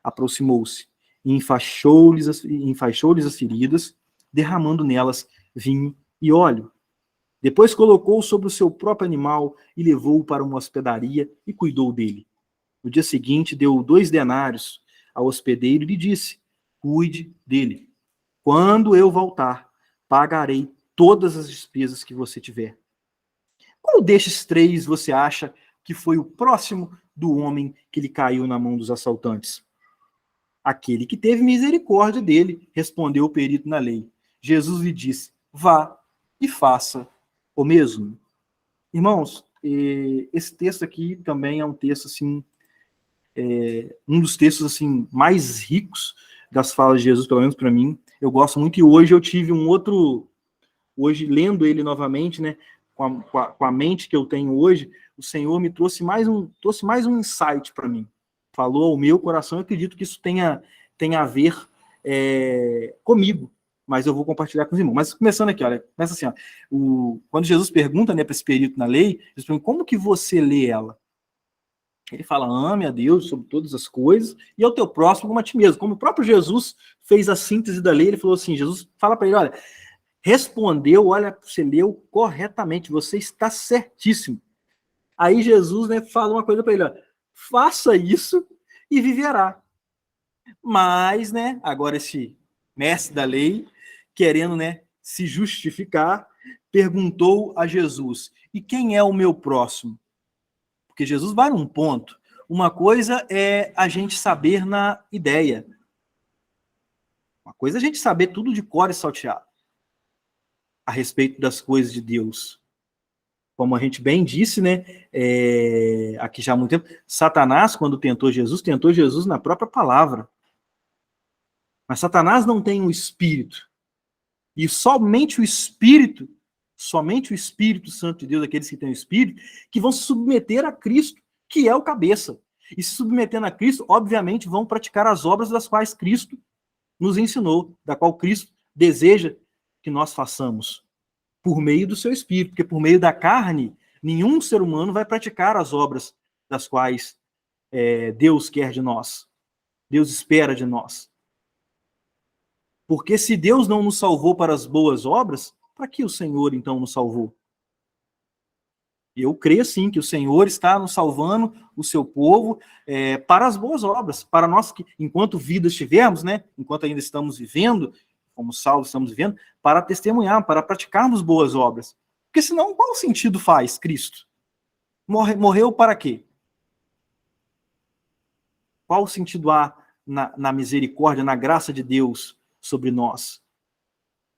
Aproximou-se e enfaixou-lhes as feridas, derramando nelas vinho e óleo. Depois colocou-o sobre o seu próprio animal e levou-o para uma hospedaria e cuidou dele. No dia seguinte, deu 2 denários ao hospedeiro e lhe disse: cuide dele. Quando eu voltar, pagarei todas as despesas que você tiver. Qual destes 3 você acha que foi o próximo do homem que lhe caiu na mão dos assaltantes? Aquele que teve misericórdia dele, respondeu o perito na lei. Jesus lhe disse: vá e faça o mesmo. Irmãos, esse texto aqui também é um texto, assim, um dos textos assim mais ricos das falas de Jesus, pelo menos para mim. Eu gosto muito, e hoje eu tive hoje lendo ele novamente, né, com a mente que eu tenho hoje, o Senhor me trouxe mais um insight para mim. Falou ao meu coração, eu acredito que isso tenha a ver comigo, mas eu vou compartilhar com os irmãos. Mas começando aqui, olha, começa assim, ó, quando Jesus pergunta, né, para esse perito na lei, Jesus pergunta: como que você lê ela? Ele fala: ame a Deus sobre todas as coisas e ao teu próximo como a ti mesmo. Como o próprio Jesus fez a síntese da lei, ele falou assim, Jesus fala para ele: olha, respondeu, olha, você leu corretamente, você está certíssimo. Aí Jesus, né, fala uma coisa para ele: olha, faça isso e viverá. Mas, né, agora esse mestre da lei, querendo, né, se justificar, perguntou a Jesus: e quem é o meu próximo? Porque Jesus vai num ponto. Uma coisa é a gente saber na ideia. Uma coisa é a gente saber tudo de cor e salteado a respeito das coisas de Deus. Como a gente bem disse, né, aqui já há muito tempo, Satanás, quando tentou Jesus na própria palavra. Mas Satanás não tem um espírito. E somente o Espírito Santo de Deus, aqueles que têm o Espírito, que vão se submeter a Cristo, que é o cabeça. E se submetendo a Cristo, obviamente, vão praticar as obras das quais Cristo nos ensinou, da qual Cristo deseja que nós façamos, por meio do seu Espírito, porque por meio da carne, nenhum ser humano vai praticar as obras das quais Deus quer de nós, Deus espera de nós. Porque se Deus não nos salvou para as boas obras, para que o Senhor, então, nos salvou? Eu creio, sim, que o Senhor está nos salvando, o seu povo, para as boas obras, para nós que, enquanto vida estivermos, né, enquanto ainda estamos vivendo, como salvos estamos vivendo, para testemunhar, para praticarmos boas obras. Porque senão, qual sentido faz Cristo? Morreu para quê? Qual sentido há na misericórdia, na graça de Deus sobre nós?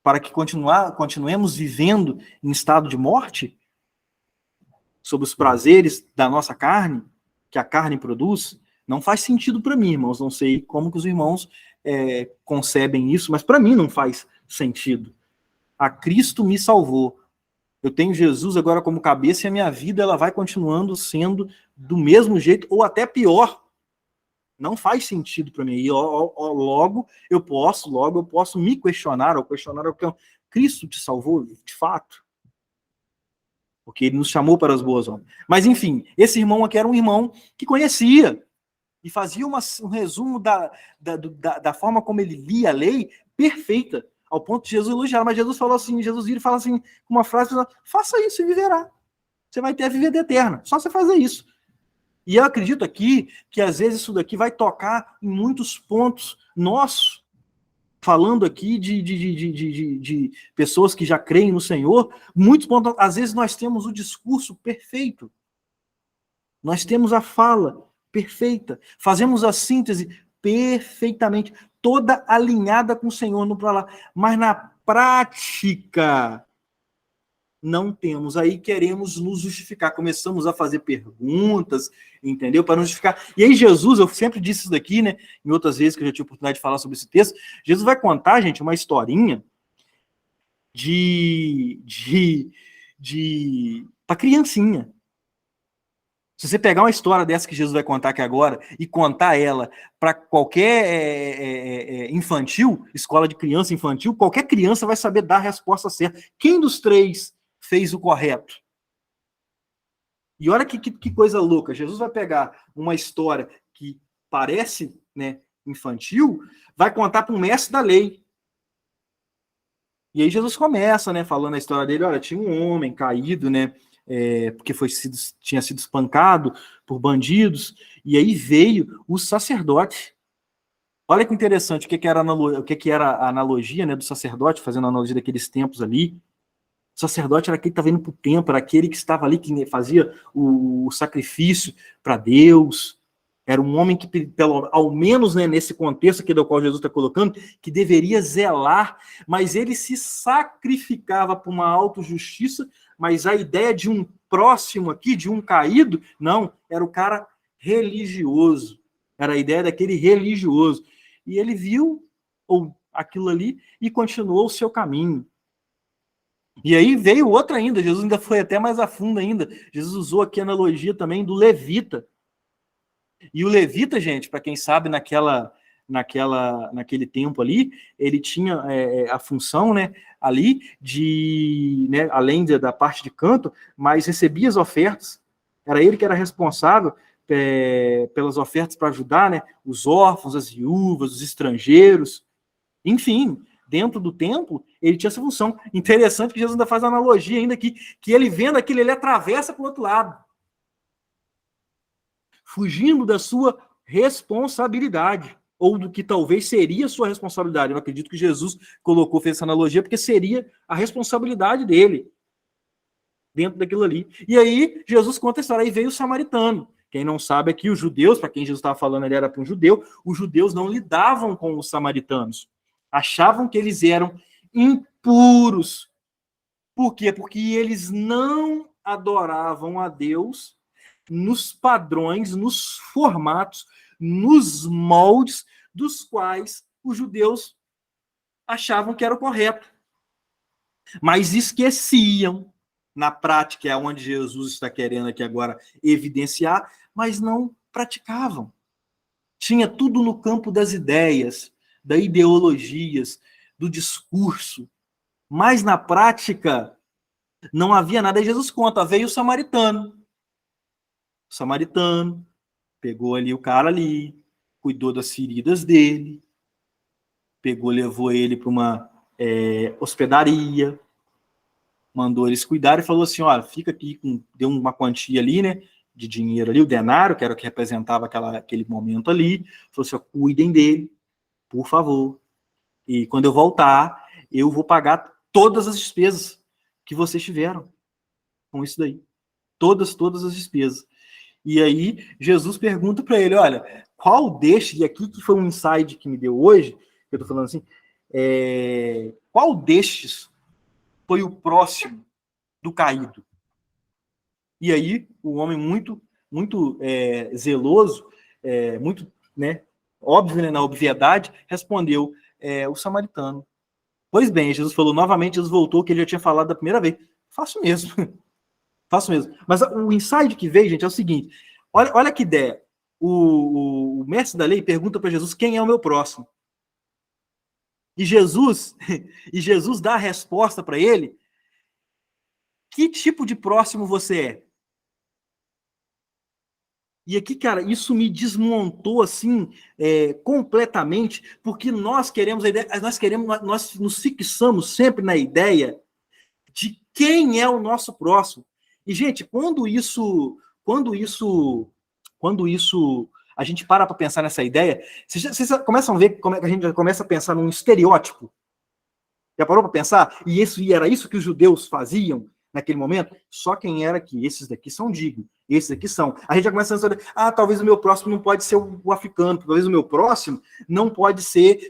Para que continuemos vivendo em estado de morte? Sobre os prazeres da nossa carne, que a carne produz? Não faz sentido para mim, irmãos. Não sei como que os irmãos concebem isso, mas para mim não faz sentido. A Cristo me salvou. Eu tenho Jesus agora como cabeça e a minha vida ela vai continuando sendo do mesmo jeito ou até pior. Não faz sentido para mim. E logo eu posso me questionar, ou questionar o que Cristo te salvou de fato? Porque ele nos chamou para as boas obras. Mas enfim, esse irmão aqui era um irmão que conhecia e fazia um resumo da forma como ele lia a lei perfeita, ao ponto de Jesus elogiar. Mas Jesus falou assim, Jesus vira e fala assim, uma frase: faça isso e viverá. Você vai ter a vida eterna. Só você fazer isso. E eu acredito aqui que às vezes isso daqui vai tocar em muitos pontos nossos, falando aqui de pessoas que já creem no Senhor, muitos pontos, às vezes nós temos o discurso perfeito, nós temos a fala perfeita, fazemos a síntese perfeitamente, toda alinhada com o Senhor no para lá, mas na prática não temos. Aí queremos nos justificar, começamos a fazer perguntas, entendeu? Para nos justificar. E aí Jesus, eu sempre disse isso daqui, né? Em outras vezes que eu já tive oportunidade de falar sobre esse texto, Jesus vai contar, gente, uma historinha para criancinha. Se você pegar uma história dessa que Jesus vai contar aqui agora e contar ela para qualquer infantil, escola de criança infantil, qualquer criança vai saber dar a resposta certa. Quem dos 3 fez o correto? E olha que coisa louca. Jesus vai pegar uma história que parece, né, infantil, vai contar para um mestre da lei. E aí Jesus começa, né, falando a história dele. Olha, tinha um homem caído, né, porque tinha sido espancado por bandidos, e aí veio o sacerdote. Olha que interessante, o que era a analogia, né, do sacerdote, fazendo a analogia daqueles tempos ali. O sacerdote era aquele que estava indo para o templo, era aquele que estava ali, que fazia o sacrifício para Deus. Era um homem que, ao menos, né, nesse contexto aqui do qual Jesus está colocando, que deveria zelar, mas ele se sacrificava por uma autojustiça, mas a ideia de um próximo aqui, de um caído, não, era o cara religioso. Era a ideia daquele religioso. E ele viu aquilo ali e continuou o seu caminho. E aí veio outra ainda, Jesus ainda foi até mais a fundo ainda. Jesus usou aqui a analogia também do levita. E o levita, gente, para quem sabe, naquele tempo ali, ele tinha a função, né, ali de, né, além da parte de canto, mas recebia as ofertas. Era ele que era responsável pelas ofertas para ajudar, né, os órfãos, as viúvas, os estrangeiros. Enfim, dentro do templo, ele tinha essa função. Interessante que Jesus ainda faz analogia ainda que ele vendo aquilo, ele atravessa para o outro lado, fugindo da sua responsabilidade, ou do que talvez seria sua responsabilidade. Eu não acredito que Jesus fez essa analogia, porque seria a responsabilidade dele dentro daquilo ali. E aí, Jesus conta a história, aí veio o samaritano. Quem não sabe aqui, os judeus, para quem Jesus estava falando, ele era para um judeu, os judeus não lidavam com os samaritanos. Achavam que eles eram impuros. Por quê? Porque eles não adoravam a Deus nos padrões, nos formatos, nos moldes dos quais os judeus achavam que era o correto. Mas esqueciam, na prática, é onde Jesus está querendo aqui agora evidenciar, mas não praticavam. Tinha tudo no campo das ideias, das ideologias, do discurso, mas na prática não havia nada. E Jesus conta, veio o samaritano. O samaritano pegou ali o cara ali, cuidou das feridas dele, levou ele para uma hospedaria, mandou eles cuidar e falou assim, olha, fica aqui, deu uma quantia ali, né, de dinheiro ali, o denário, que era o que representava aquele momento ali, falou assim, cuidem dele, por favor, e quando eu voltar, eu vou pagar todas as despesas que vocês tiveram com isso daí, todas as despesas. E aí, Jesus pergunta para ele, olha, qual destes, e aqui que foi um insight que me deu hoje, que eu tô falando assim, qual destes foi o próximo do caído? E aí, o homem muito zeloso, muito, né, óbvio, né, na obviedade, respondeu, o samaritano. Pois bem, Jesus falou novamente, Jesus voltou, que ele já tinha falado da primeira vez. Faço mesmo. Faço mesmo. Mas o insight que veio, gente, é o seguinte. Olha que ideia. O mestre da lei pergunta para Jesus quem é o meu próximo. E Jesus dá a resposta para ele. Que tipo de próximo você é? E aqui, cara, isso me desmontou assim completamente, porque nós queremos a ideia, nós nos fixamos sempre na ideia de quem é o nosso próximo. E, gente, quando isso a gente para pensar nessa ideia, vocês começam a ver como é que a gente já começa a pensar num estereótipo. Já parou para pensar? E era isso que os judeus faziam naquele momento? Só quem era que esses daqui são dignos, esses daqui são. A gente já começa a pensar, talvez o meu próximo não pode ser o africano, talvez o meu próximo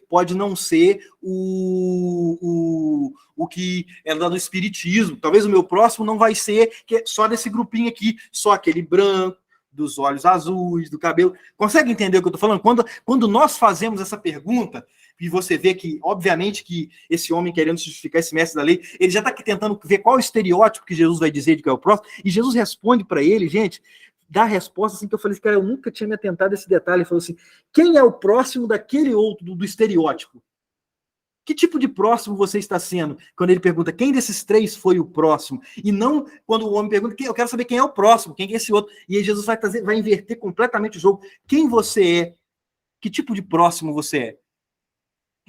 pode não ser o que é lá do espiritismo, talvez o meu próximo não vai ser só desse grupinho aqui, só aquele branco, dos olhos azuis, do cabelo. Consegue entender o que eu estou falando? Quando nós fazemos essa pergunta, e você vê que, obviamente, que esse homem querendo justificar esse mestre da lei, ele já está aqui tentando ver qual é o estereótipo que Jesus vai dizer de que é o próximo, e Jesus responde para ele, gente, dá a resposta assim que eu falei, cara, eu nunca tinha me atentado a esse detalhe. Ele falou assim, quem é o próximo daquele outro, do estereótipo? Que tipo de próximo você está sendo? Quando ele pergunta quem desses três foi o próximo, e não quando o homem pergunta, eu quero saber quem é o próximo, quem é esse outro, e aí Jesus vai inverter completamente o jogo. Quem você é? Que tipo de próximo você é?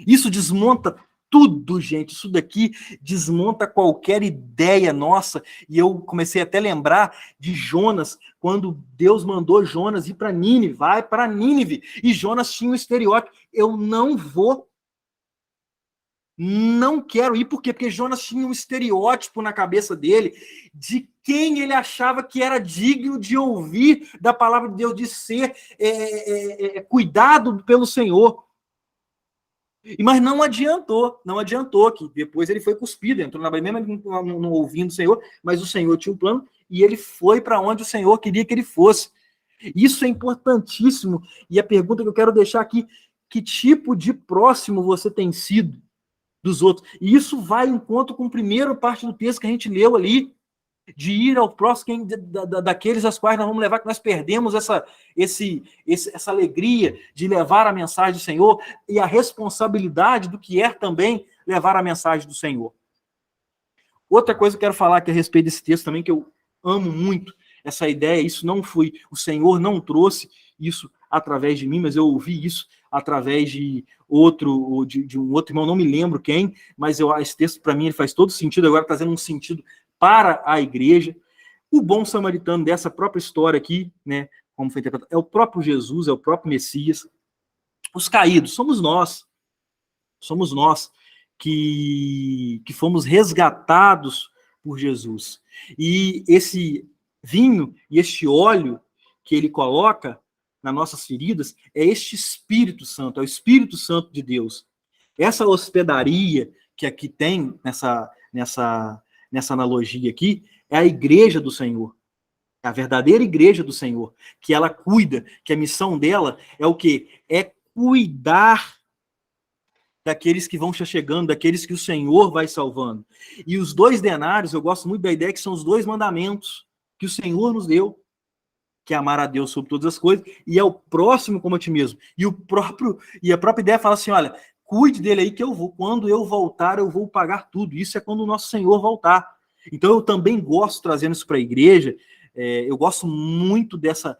Isso desmonta tudo, gente. Isso daqui desmonta qualquer ideia nossa. E eu comecei até a lembrar de Jonas, quando Deus mandou Jonas ir para Nínive. Vai para Nínive. E Jonas tinha um estereótipo. Eu não vou Não quero ir, por quê? Porque Jonas tinha um estereótipo na cabeça dele de quem ele achava que era digno de ouvir da palavra de Deus, de ser cuidado pelo Senhor. Mas não adiantou, que depois ele foi cuspido, entrou na mesma não ouvindo o Senhor, mas o Senhor tinha um plano e ele foi para onde o Senhor queria que ele fosse. Isso é importantíssimo. E a pergunta que eu quero deixar aqui, que tipo de próximo você tem sido dos outros? E isso vai em encontro com a primeira parte do texto que a gente leu ali, de ir ao próximo daqueles aos quais nós vamos levar, que nós perdemos essa alegria de levar a mensagem do Senhor e a responsabilidade do que é também levar a mensagem do Senhor. Outra coisa que eu quero falar aqui a respeito desse texto também, que eu amo muito, essa ideia, isso não foi, o Senhor não trouxe isso através de mim, mas eu ouvi isso através de um outro irmão, não me lembro quem, mas esse texto para mim ele faz todo sentido, agora trazendo um sentido para a igreja. O bom samaritano dessa própria história aqui, né, como foi interpretado, é o próprio Jesus, é o próprio Messias. Os caídos somos nós que fomos resgatados por Jesus. E esse vinho e este óleo que ele coloca nas nossas feridas é este Espírito Santo, é o Espírito Santo de Deus. Essa hospedaria que aqui tem nessa analogia aqui, é a igreja do Senhor. É a verdadeira igreja do Senhor, que ela cuida, que a missão dela é o quê? É cuidar daqueles que vão chegando, daqueles que o Senhor vai salvando. E os 2 denários, eu gosto muito da ideia que são os 2 mandamentos que o Senhor nos deu, que é amar a Deus sobre todas as coisas, e é o próximo como a ti mesmo. E a própria ideia fala assim, olha, cuide dele aí que quando eu voltar, eu vou pagar tudo. Isso é quando o nosso Senhor voltar. Então eu também gosto, trazendo isso para a igreja, eu gosto muito dessa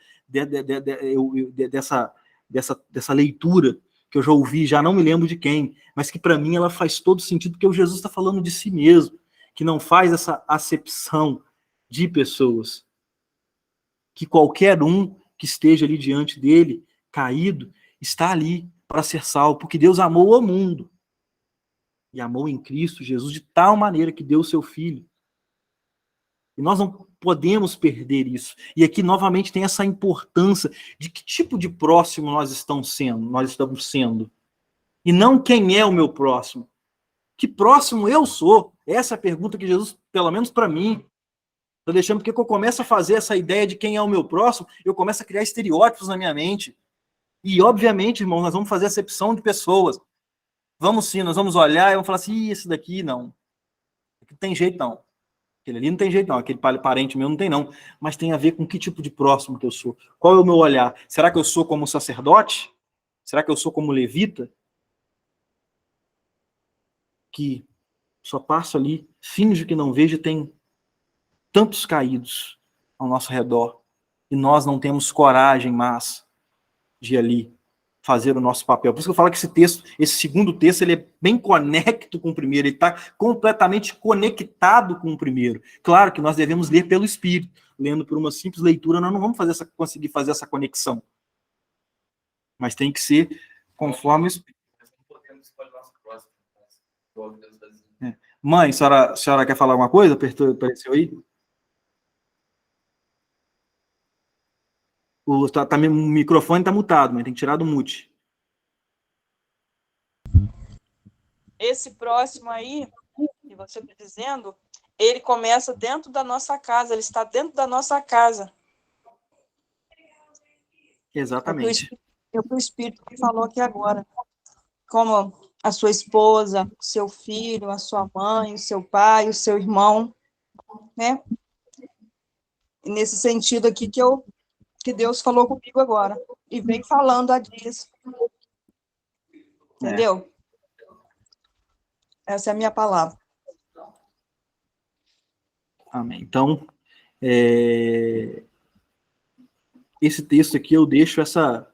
leitura, que eu já ouvi, já não me lembro de quem, mas que para mim ela faz todo sentido, porque o Jesus está falando de si mesmo, que não faz essa acepção de pessoas, que qualquer um que esteja ali diante dele, caído, está ali para ser salvo, porque Deus amou o mundo, e amou em Cristo Jesus de tal maneira que deu o seu Filho. E nós não podemos perder isso. E aqui, novamente, tem essa importância de que tipo de próximo nós estamos sendo. E não quem é o meu próximo. Que próximo eu sou? Essa é a pergunta que Jesus, pelo menos para mim, está deixando, porque eu começo a fazer essa ideia de quem é o meu próximo, eu começo a criar estereótipos na minha mente. E, obviamente, irmão, nós vamos fazer acepção de pessoas. Vamos sim, nós vamos olhar e vamos falar assim, esse daqui não. Não tem jeito não. Aquele ali não tem jeito não, aquele parente meu não tem não. Mas tem a ver com que tipo de próximo que eu sou. Qual é o meu olhar? Será que eu sou como sacerdote? Será que eu sou como levita? Que só passo ali, finge que não vejo, tem tantos caídos ao nosso redor. E nós não temos coragem mais de ali fazer o nosso papel. Por isso que eu falo que esse segundo texto, ele é bem conecto com o primeiro, ele está completamente conectado com o primeiro. Claro que nós devemos ler pelo Espírito, lendo por uma simples leitura, nós não vamos conseguir fazer essa conexão. Mas tem que ser conforme o Espírito. Mãe, a senhora quer falar alguma coisa? Apareceu aí? O microfone está mutado, mas tem que tirar do mute. Esse próximo aí, que você está dizendo, ele começa dentro da nossa casa, ele está dentro da nossa casa. Exatamente. É o que o Espírito falou aqui agora. Como a sua esposa, o seu filho, a sua mãe, o seu pai, o seu irmão, né? E nesse sentido aqui que Deus falou comigo agora. E vem falando há dias. Entendeu? Essa é a minha palavra. Amém. Então, esse texto aqui, eu deixo essa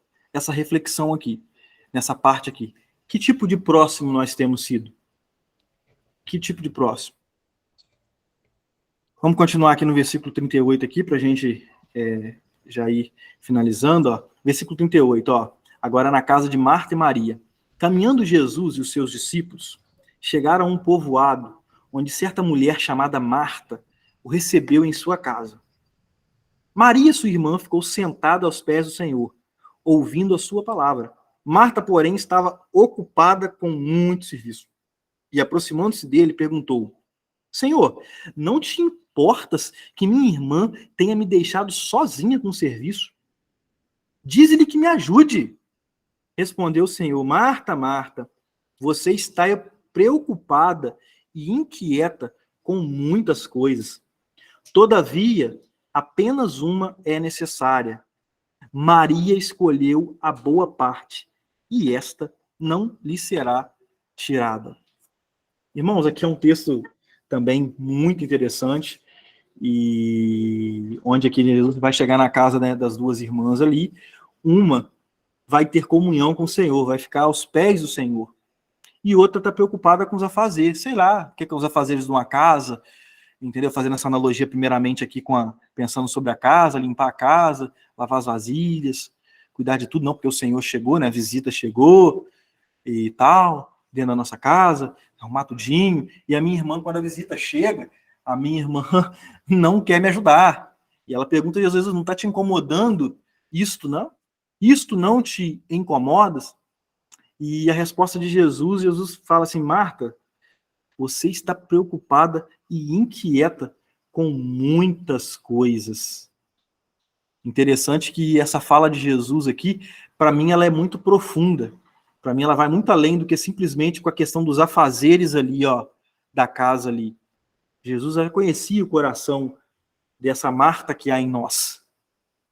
reflexão aqui, nessa parte aqui. Que tipo de próximo nós temos sido? Que tipo de próximo? Vamos continuar aqui no versículo 38 aqui, para a gente já ir finalizando. Ó. Versículo 38, ó. Agora na casa de Marta e Maria. Caminhando Jesus e os seus discípulos, chegaram a um povoado, onde certa mulher chamada Marta o recebeu em sua casa. Maria, sua irmã, ficou sentada aos pés do Senhor, ouvindo a sua palavra. Marta, porém, estava ocupada com muito serviço. E, aproximando-se dele, perguntou: Senhor, não te importas que minha irmã tenha me deixado sozinha com o serviço? Dize-lhe que me ajude. Respondeu o Senhor: Marta, Marta, você está preocupada e inquieta com muitas coisas. Todavia, apenas uma é necessária. Maria escolheu a boa parte, e esta não lhe será tirada. Irmãos, aqui é um texto também muito interessante, e onde aqui Jesus vai chegar na casa, né, das duas irmãs ali. Uma vai ter comunhão com o Senhor, vai ficar aos pés do Senhor. E outra está preocupada com os afazeres, sei lá, o que é os afazeres de uma casa, entendeu? Fazendo essa analogia primeiramente aqui pensando sobre a casa, limpar a casa, lavar as vasilhas, cuidar de tudo, não, porque o Senhor chegou, né? A visita chegou e tal, dentro da nossa casa, arrumar tudinho. E a minha irmã, quando a visita chega, a minha irmã não quer me ajudar. E ela pergunta, às vezes, não está te incomodando isto, não? Isto não te incomoda? E a resposta de Jesus fala assim: Marta, você está preocupada e inquieta com muitas coisas. Interessante que essa fala de Jesus aqui, para mim, ela é muito profunda. Para mim, ela vai muito além do que simplesmente com a questão dos afazeres ali, ó, da casa ali. Jesus já conhecia o coração dessa Marta que há em nós.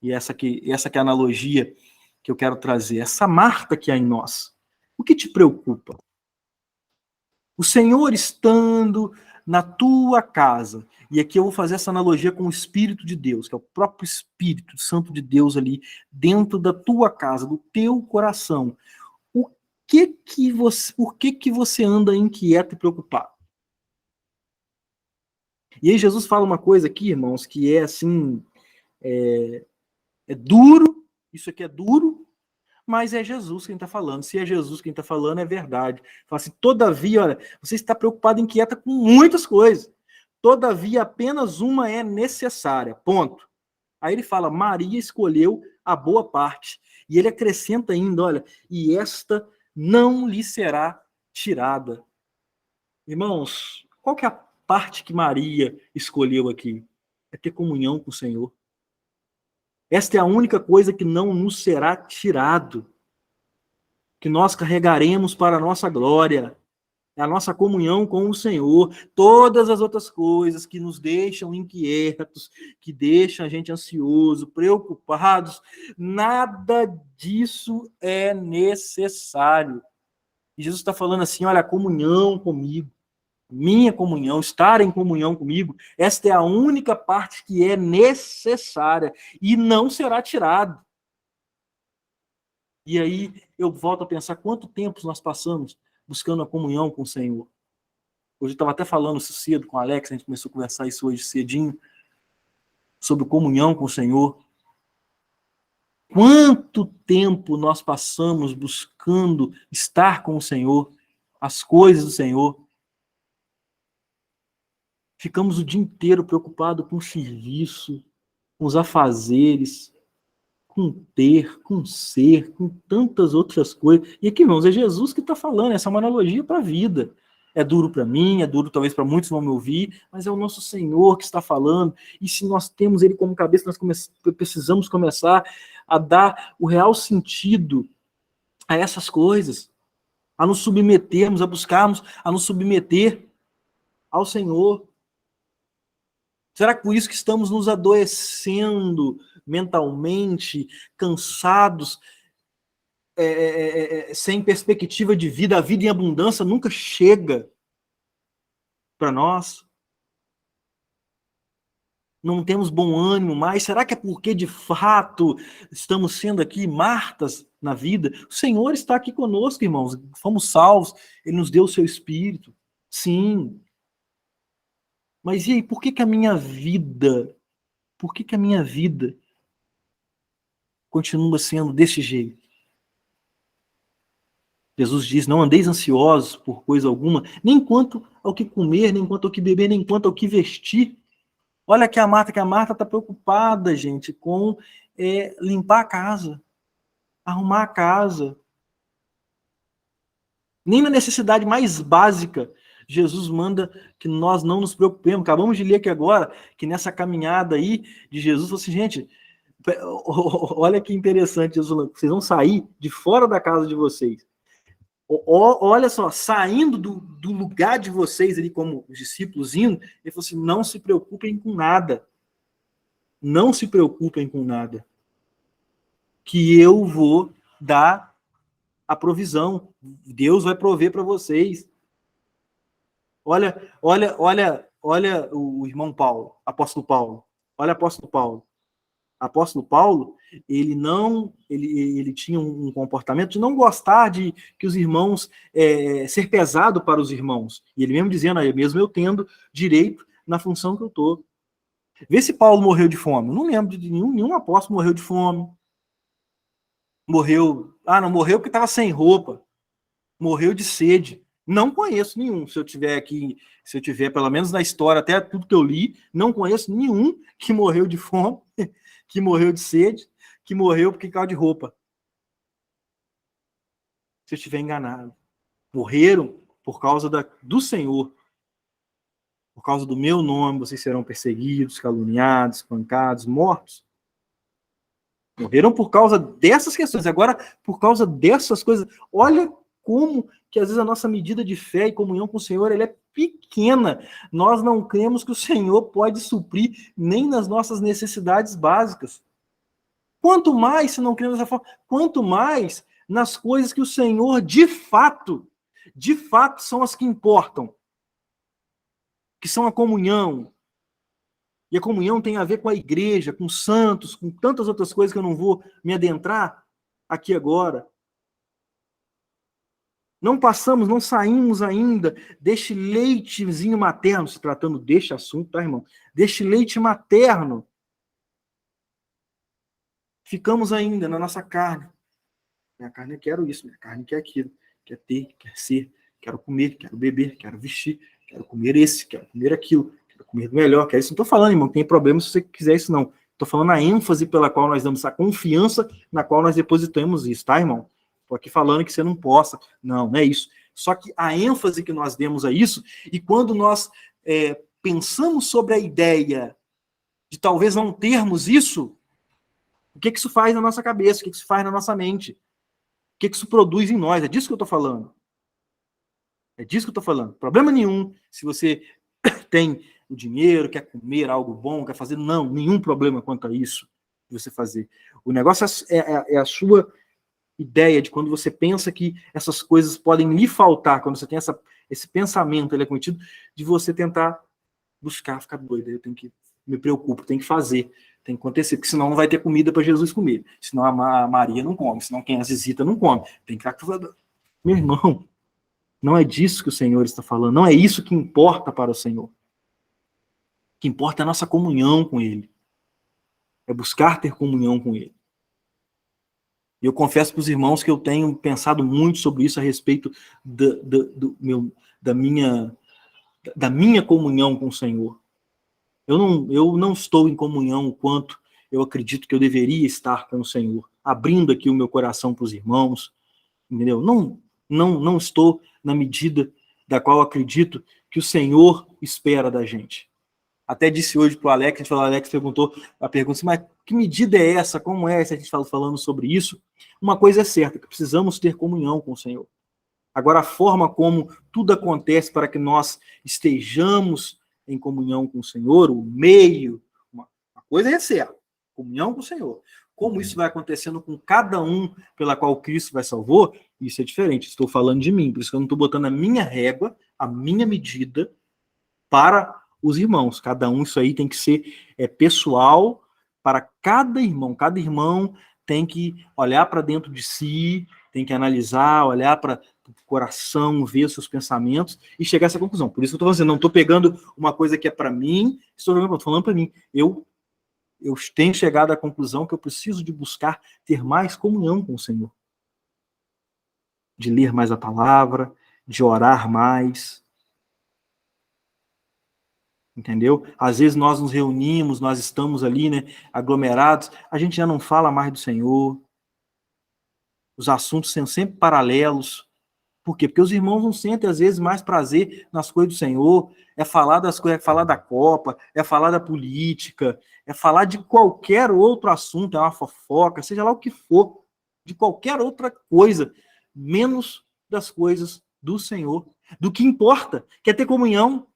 E essa que é a analogia que eu quero trazer. Essa Marta que há em nós. O que te preocupa? O Senhor estando na tua casa, e aqui eu vou fazer essa analogia com o Espírito de Deus, que é o próprio Espírito Santo de Deus ali, dentro da tua casa, do teu coração. Por que você anda inquieto e preocupado? E aí Jesus fala uma coisa aqui, irmãos, que é assim, é duro, isso aqui é duro, mas é Jesus quem está falando. Se é Jesus quem está falando, é verdade. Fala assim: todavia, olha, você está preocupado e inquieta com muitas coisas. Todavia, apenas uma é necessária. Ponto. Aí ele fala: Maria escolheu a boa parte. E ele acrescenta ainda: olha, e esta não lhe será tirada. Irmãos, qual que é a parte que Maria escolheu aqui? É ter comunhão com o Senhor. Esta é a única coisa que não nos será tirado, que nós carregaremos para a nossa glória, é a nossa comunhão com o Senhor. Todas as outras coisas que nos deixam inquietos, que deixam a gente ansioso, preocupados, nada disso é necessário. E Jesus está falando assim: olha, a comunhão comigo, minha comunhão, estar em comunhão comigo, esta é a única parte que é necessária e não será tirada. E aí eu volto a pensar quanto tempo nós passamos buscando a comunhão com o Senhor. Hoje eu estava até falando isso cedo com o Alex, a gente começou a conversar isso hoje cedinho, sobre comunhão com o Senhor. Quanto tempo nós passamos buscando estar com o Senhor, as coisas do Senhor. Ficamos o dia inteiro preocupados com o serviço, com os afazeres, com ter, com ser, com tantas outras coisas. E aqui, irmãos, é Jesus que está falando, essa é uma analogia para a vida. É duro para mim, é duro talvez para muitos vão me ouvir, mas é o nosso Senhor que está falando. E se nós temos Ele como cabeça, nós precisamos começar a dar o real sentido a essas coisas, a nos submetermos, a buscarmos, a nos submeter ao Senhor. Será que por isso que estamos nos adoecendo mentalmente, cansados, sem perspectiva de vida? A vida em abundância nunca chega para nós. Não temos bom ânimo mais. Será que é porque, de fato, estamos sendo aqui Martas na vida? O Senhor está aqui conosco, irmãos. Fomos salvos. Ele nos deu o seu Espírito. Sim. Mas e aí, por que a minha vida continua sendo desse jeito? Jesus diz, não andeis ansiosos por coisa alguma, nem quanto ao que comer, nem quanto ao que beber, nem quanto ao que vestir. Olha aqui a Marta está preocupada, gente, com limpar a casa, arrumar a casa. Nem na necessidade mais básica, Jesus manda que nós não nos preocupemos. Acabamos de ler aqui agora, que nessa caminhada aí de Jesus, falou assim, gente, olha que interessante, Jesus, vocês vão sair de fora da casa de vocês. Olha só, saindo do lugar de vocês ali como discípulos indo, ele falou assim, não se preocupem com nada. Não se preocupem com nada. Que eu vou dar a provisão. Deus vai prover para vocês. Olha o irmão Paulo, apóstolo Paulo. Olha apóstolo Paulo. Apóstolo Paulo, ele tinha um comportamento de não gostar de que os irmãos, ser pesado para os irmãos. E ele mesmo dizendo, mesmo eu tendo direito na função que eu estou. Vê se Paulo morreu de fome. Eu não lembro de nenhum apóstolo morreu de fome. Não morreu porque estava sem roupa. Morreu de sede. Não conheço nenhum. Se eu tiver pelo menos na história, até tudo que eu li, não conheço nenhum que morreu de fome, que morreu de sede, que morreu porque caiu de roupa. Se eu estiver enganado. Morreram por causa do Senhor. Por causa do meu nome, vocês serão perseguidos, caluniados, espancados, mortos. Morreram por causa dessas questões. Agora, por causa dessas coisas, olha como que às vezes a nossa medida de fé e comunhão com o Senhor ela é pequena. Nós não cremos que o Senhor pode suprir nem nas nossas necessidades básicas. Quanto mais, se não cremos dessa forma, quanto mais nas coisas que o Senhor de fato são as que importam. Que são a comunhão. E a comunhão tem a ver com a igreja, com os santos, com tantas outras coisas que eu não vou me adentrar aqui agora. Não saímos ainda deste leitezinho materno, se tratando deste assunto, tá, irmão? Deste leite materno. Ficamos ainda na nossa carne. Minha carne, eu quero isso, minha carne quer aquilo, quer ter, quer ser, quero comer, quero beber, quero vestir, quero comer esse, quero comer aquilo, quero comer melhor, quero isso. Não estou falando, irmão, que tem problema se você quiser isso, não. Estou falando a ênfase pela qual nós damos, a confiança na qual nós depositamos isso, tá, irmão? Estou aqui falando que você não possa. Não é isso. Só que a ênfase que nós demos a isso, e quando nós pensamos sobre a ideia de talvez não termos isso, o que isso faz na nossa cabeça? O que isso faz na nossa mente? O que isso produz em nós? É disso que eu estou falando. É disso que eu estou falando. Problema nenhum se você tem o dinheiro, quer comer algo bom, quer fazer. Não, nenhum problema quanto a isso de você fazer. O negócio é a sua ideia de quando você pensa que essas coisas podem lhe faltar, quando você tem esse pensamento, ele é cometido, de você tentar buscar, ficar doido. Eu tenho que me preocupo, tem que fazer, tem que acontecer, porque senão não vai ter comida para Jesus comer. Senão a Maria não come, senão quem as visita não come. Tem que estar... Meu irmão, não é disso que o Senhor está falando, não é isso que importa para o Senhor. O que importa é a nossa comunhão com Ele. É buscar ter comunhão com Ele. E eu confesso para os irmãos que eu tenho pensado muito sobre isso a respeito da minha comunhão com o Senhor. Eu não estou em comunhão o quanto eu acredito que eu deveria estar com o Senhor, abrindo aqui o meu coração para os irmãos, entendeu? Não estou na medida da qual eu acredito que o Senhor espera da gente. Até disse hoje para o Alex, o Alex perguntou a pergunta assim, mas que medida é essa? Como é essa? A gente falando sobre isso. Uma coisa é certa, que precisamos ter comunhão com o Senhor. Agora, a forma como tudo acontece para que nós estejamos em comunhão com o Senhor, o meio, uma coisa é certa, comunhão com o Senhor. Como isso vai acontecendo com cada um pela qual Cristo vai salvou, isso é diferente. Estou falando de mim, por isso que eu não estou botando a minha régua, a minha medida para os irmãos. Cada um, isso aí tem que ser pessoal para cada irmão. Cada irmão tem que olhar para dentro de si, tem que analisar, olhar para o coração, ver os seus pensamentos e chegar a essa conclusão. Por isso que eu estou fazendo, não estou pegando uma coisa que é para mim, estou falando para mim. Eu tenho chegado à conclusão que eu preciso de buscar ter mais comunhão com o Senhor. de ler mais a palavra, de orar mais. Entendeu? Às vezes nós nos reunimos, nós estamos ali, né, aglomerados, a gente já não fala mais do Senhor, os assuntos são sempre paralelos. Por quê? Porque os irmãos não sentem, às vezes, mais prazer nas coisas do Senhor, é falar das coisas, é falar da Copa, é falar da política, é falar de qualquer outro assunto, é uma fofoca, seja lá o que for, de qualquer outra coisa, menos das coisas do Senhor, do que importa, que é ter comunhão.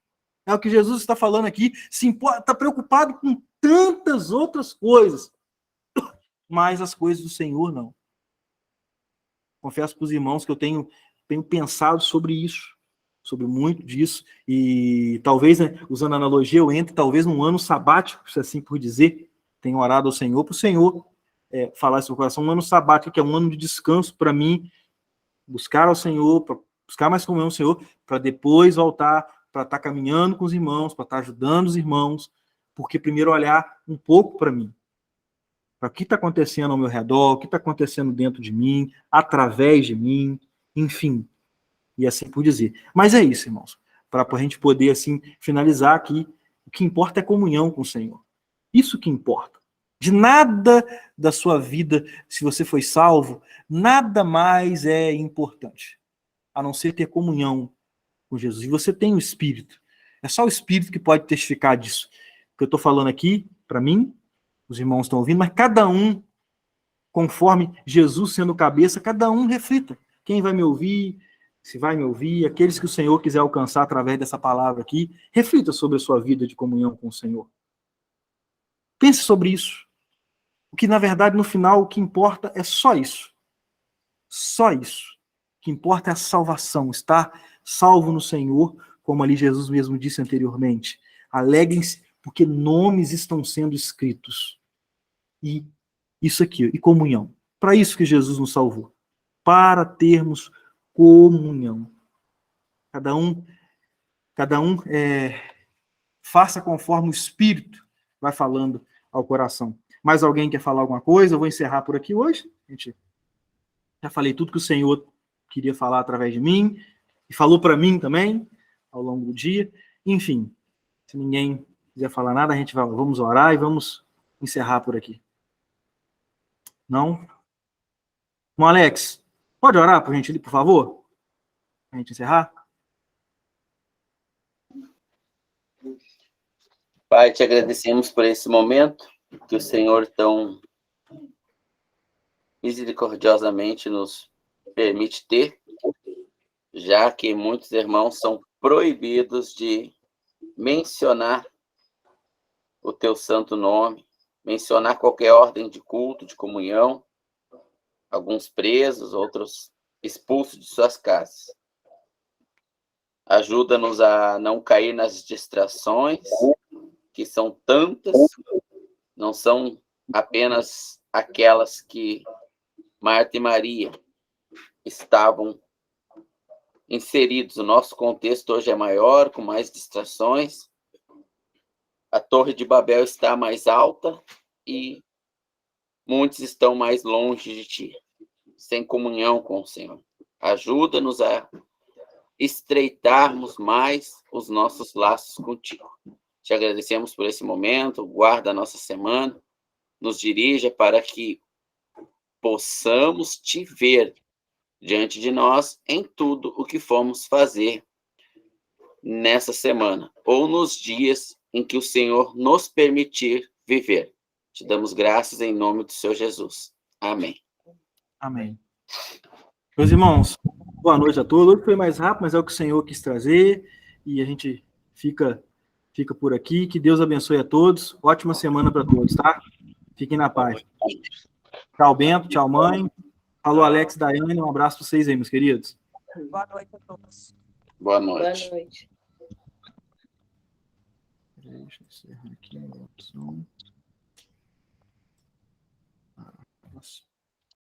É o que Jesus está falando aqui, está preocupado com tantas outras coisas, mas as coisas do Senhor não. Confesso para os irmãos que eu tenho pensado sobre isso, sobre muito disso, e talvez, né, usando a analogia, eu entre talvez num ano sabático, se assim por dizer, tenho orado ao Senhor, para o Senhor falar isso no coração, um ano sabático, que é um ano de descanso para mim, buscar ao Senhor, para buscar mais comunhão ao Senhor, para depois voltar, para estar caminhando com os irmãos, para estar ajudando os irmãos, porque primeiro olhar um pouco para mim, para o que está acontecendo ao meu redor, o que está acontecendo dentro de mim, através de mim, enfim, e assim por dizer. Mas é isso, irmãos, para a gente poder, assim, finalizar aqui, o que importa é comunhão com o Senhor. Isso que importa. De nada da sua vida, se você foi salvo, nada mais é importante, a não ser ter comunhão com Jesus. E você tem o Espírito. É só o Espírito que pode testificar disso. O que eu estou falando aqui, para mim, os irmãos estão ouvindo, mas cada um, conforme Jesus sendo cabeça, cada um reflita. Quem vai me ouvir, se vai me ouvir, aqueles que o Senhor quiser alcançar através dessa palavra aqui, reflita sobre a sua vida de comunhão com o Senhor. Pense sobre isso. O que, na verdade, no final, o que importa é só isso. Só isso. O que importa é a salvação, estar salvo no Senhor, como ali Jesus mesmo disse anteriormente. Alegrem-se, porque nomes estão sendo escritos. E isso aqui, e comunhão. Para isso que Jesus nos salvou. Para termos comunhão. Cada um faça conforme o Espírito vai falando ao coração. Mais alguém quer falar alguma coisa? Eu vou encerrar por aqui hoje. Gente, já falei tudo que o Senhor queria falar através de mim, e falou para mim também, ao longo do dia. Enfim, se ninguém quiser falar nada, vamos orar e vamos encerrar por aqui. Não? Bom, Alex, pode orar por gente ali, por favor? Para a gente encerrar? Pai, te agradecemos por esse momento que o Senhor tão misericordiosamente nos permite ter, já que muitos irmãos são proibidos de mencionar o teu santo nome, mencionar qualquer ordem de culto, de comunhão, alguns presos, outros expulsos de suas casas. Ajuda-nos a não cair nas distrações, que são tantas, não são apenas aquelas que Marta e Maria estavam inseridos. O nosso contexto hoje é maior, com mais distrações. A Torre de Babel está mais alta e muitos estão mais longe de ti, sem comunhão com o Senhor. Ajuda-nos a estreitarmos mais os nossos laços contigo. Te agradecemos por esse momento, guarda a nossa semana, nos dirija para que possamos te ver diante de nós em tudo o que formos fazer nessa semana, ou nos dias em que o Senhor nos permitir viver. Te damos graças em nome do Senhor Jesus. Amém. Amém. Meus irmãos, boa noite a todos. Hoje foi mais rápido, mas é o que o Senhor quis trazer, e a gente fica por aqui. Que Deus abençoe a todos. Ótima semana para todos, tá? Fiquem na paz. Tchau, Bento. Tchau, mãe. Falou, Alex, Daiane. Um abraço para vocês aí, meus queridos. Boa noite a todos. Boa noite. Boa noite. Deixa eu encerrar aqui a opção. Nossa.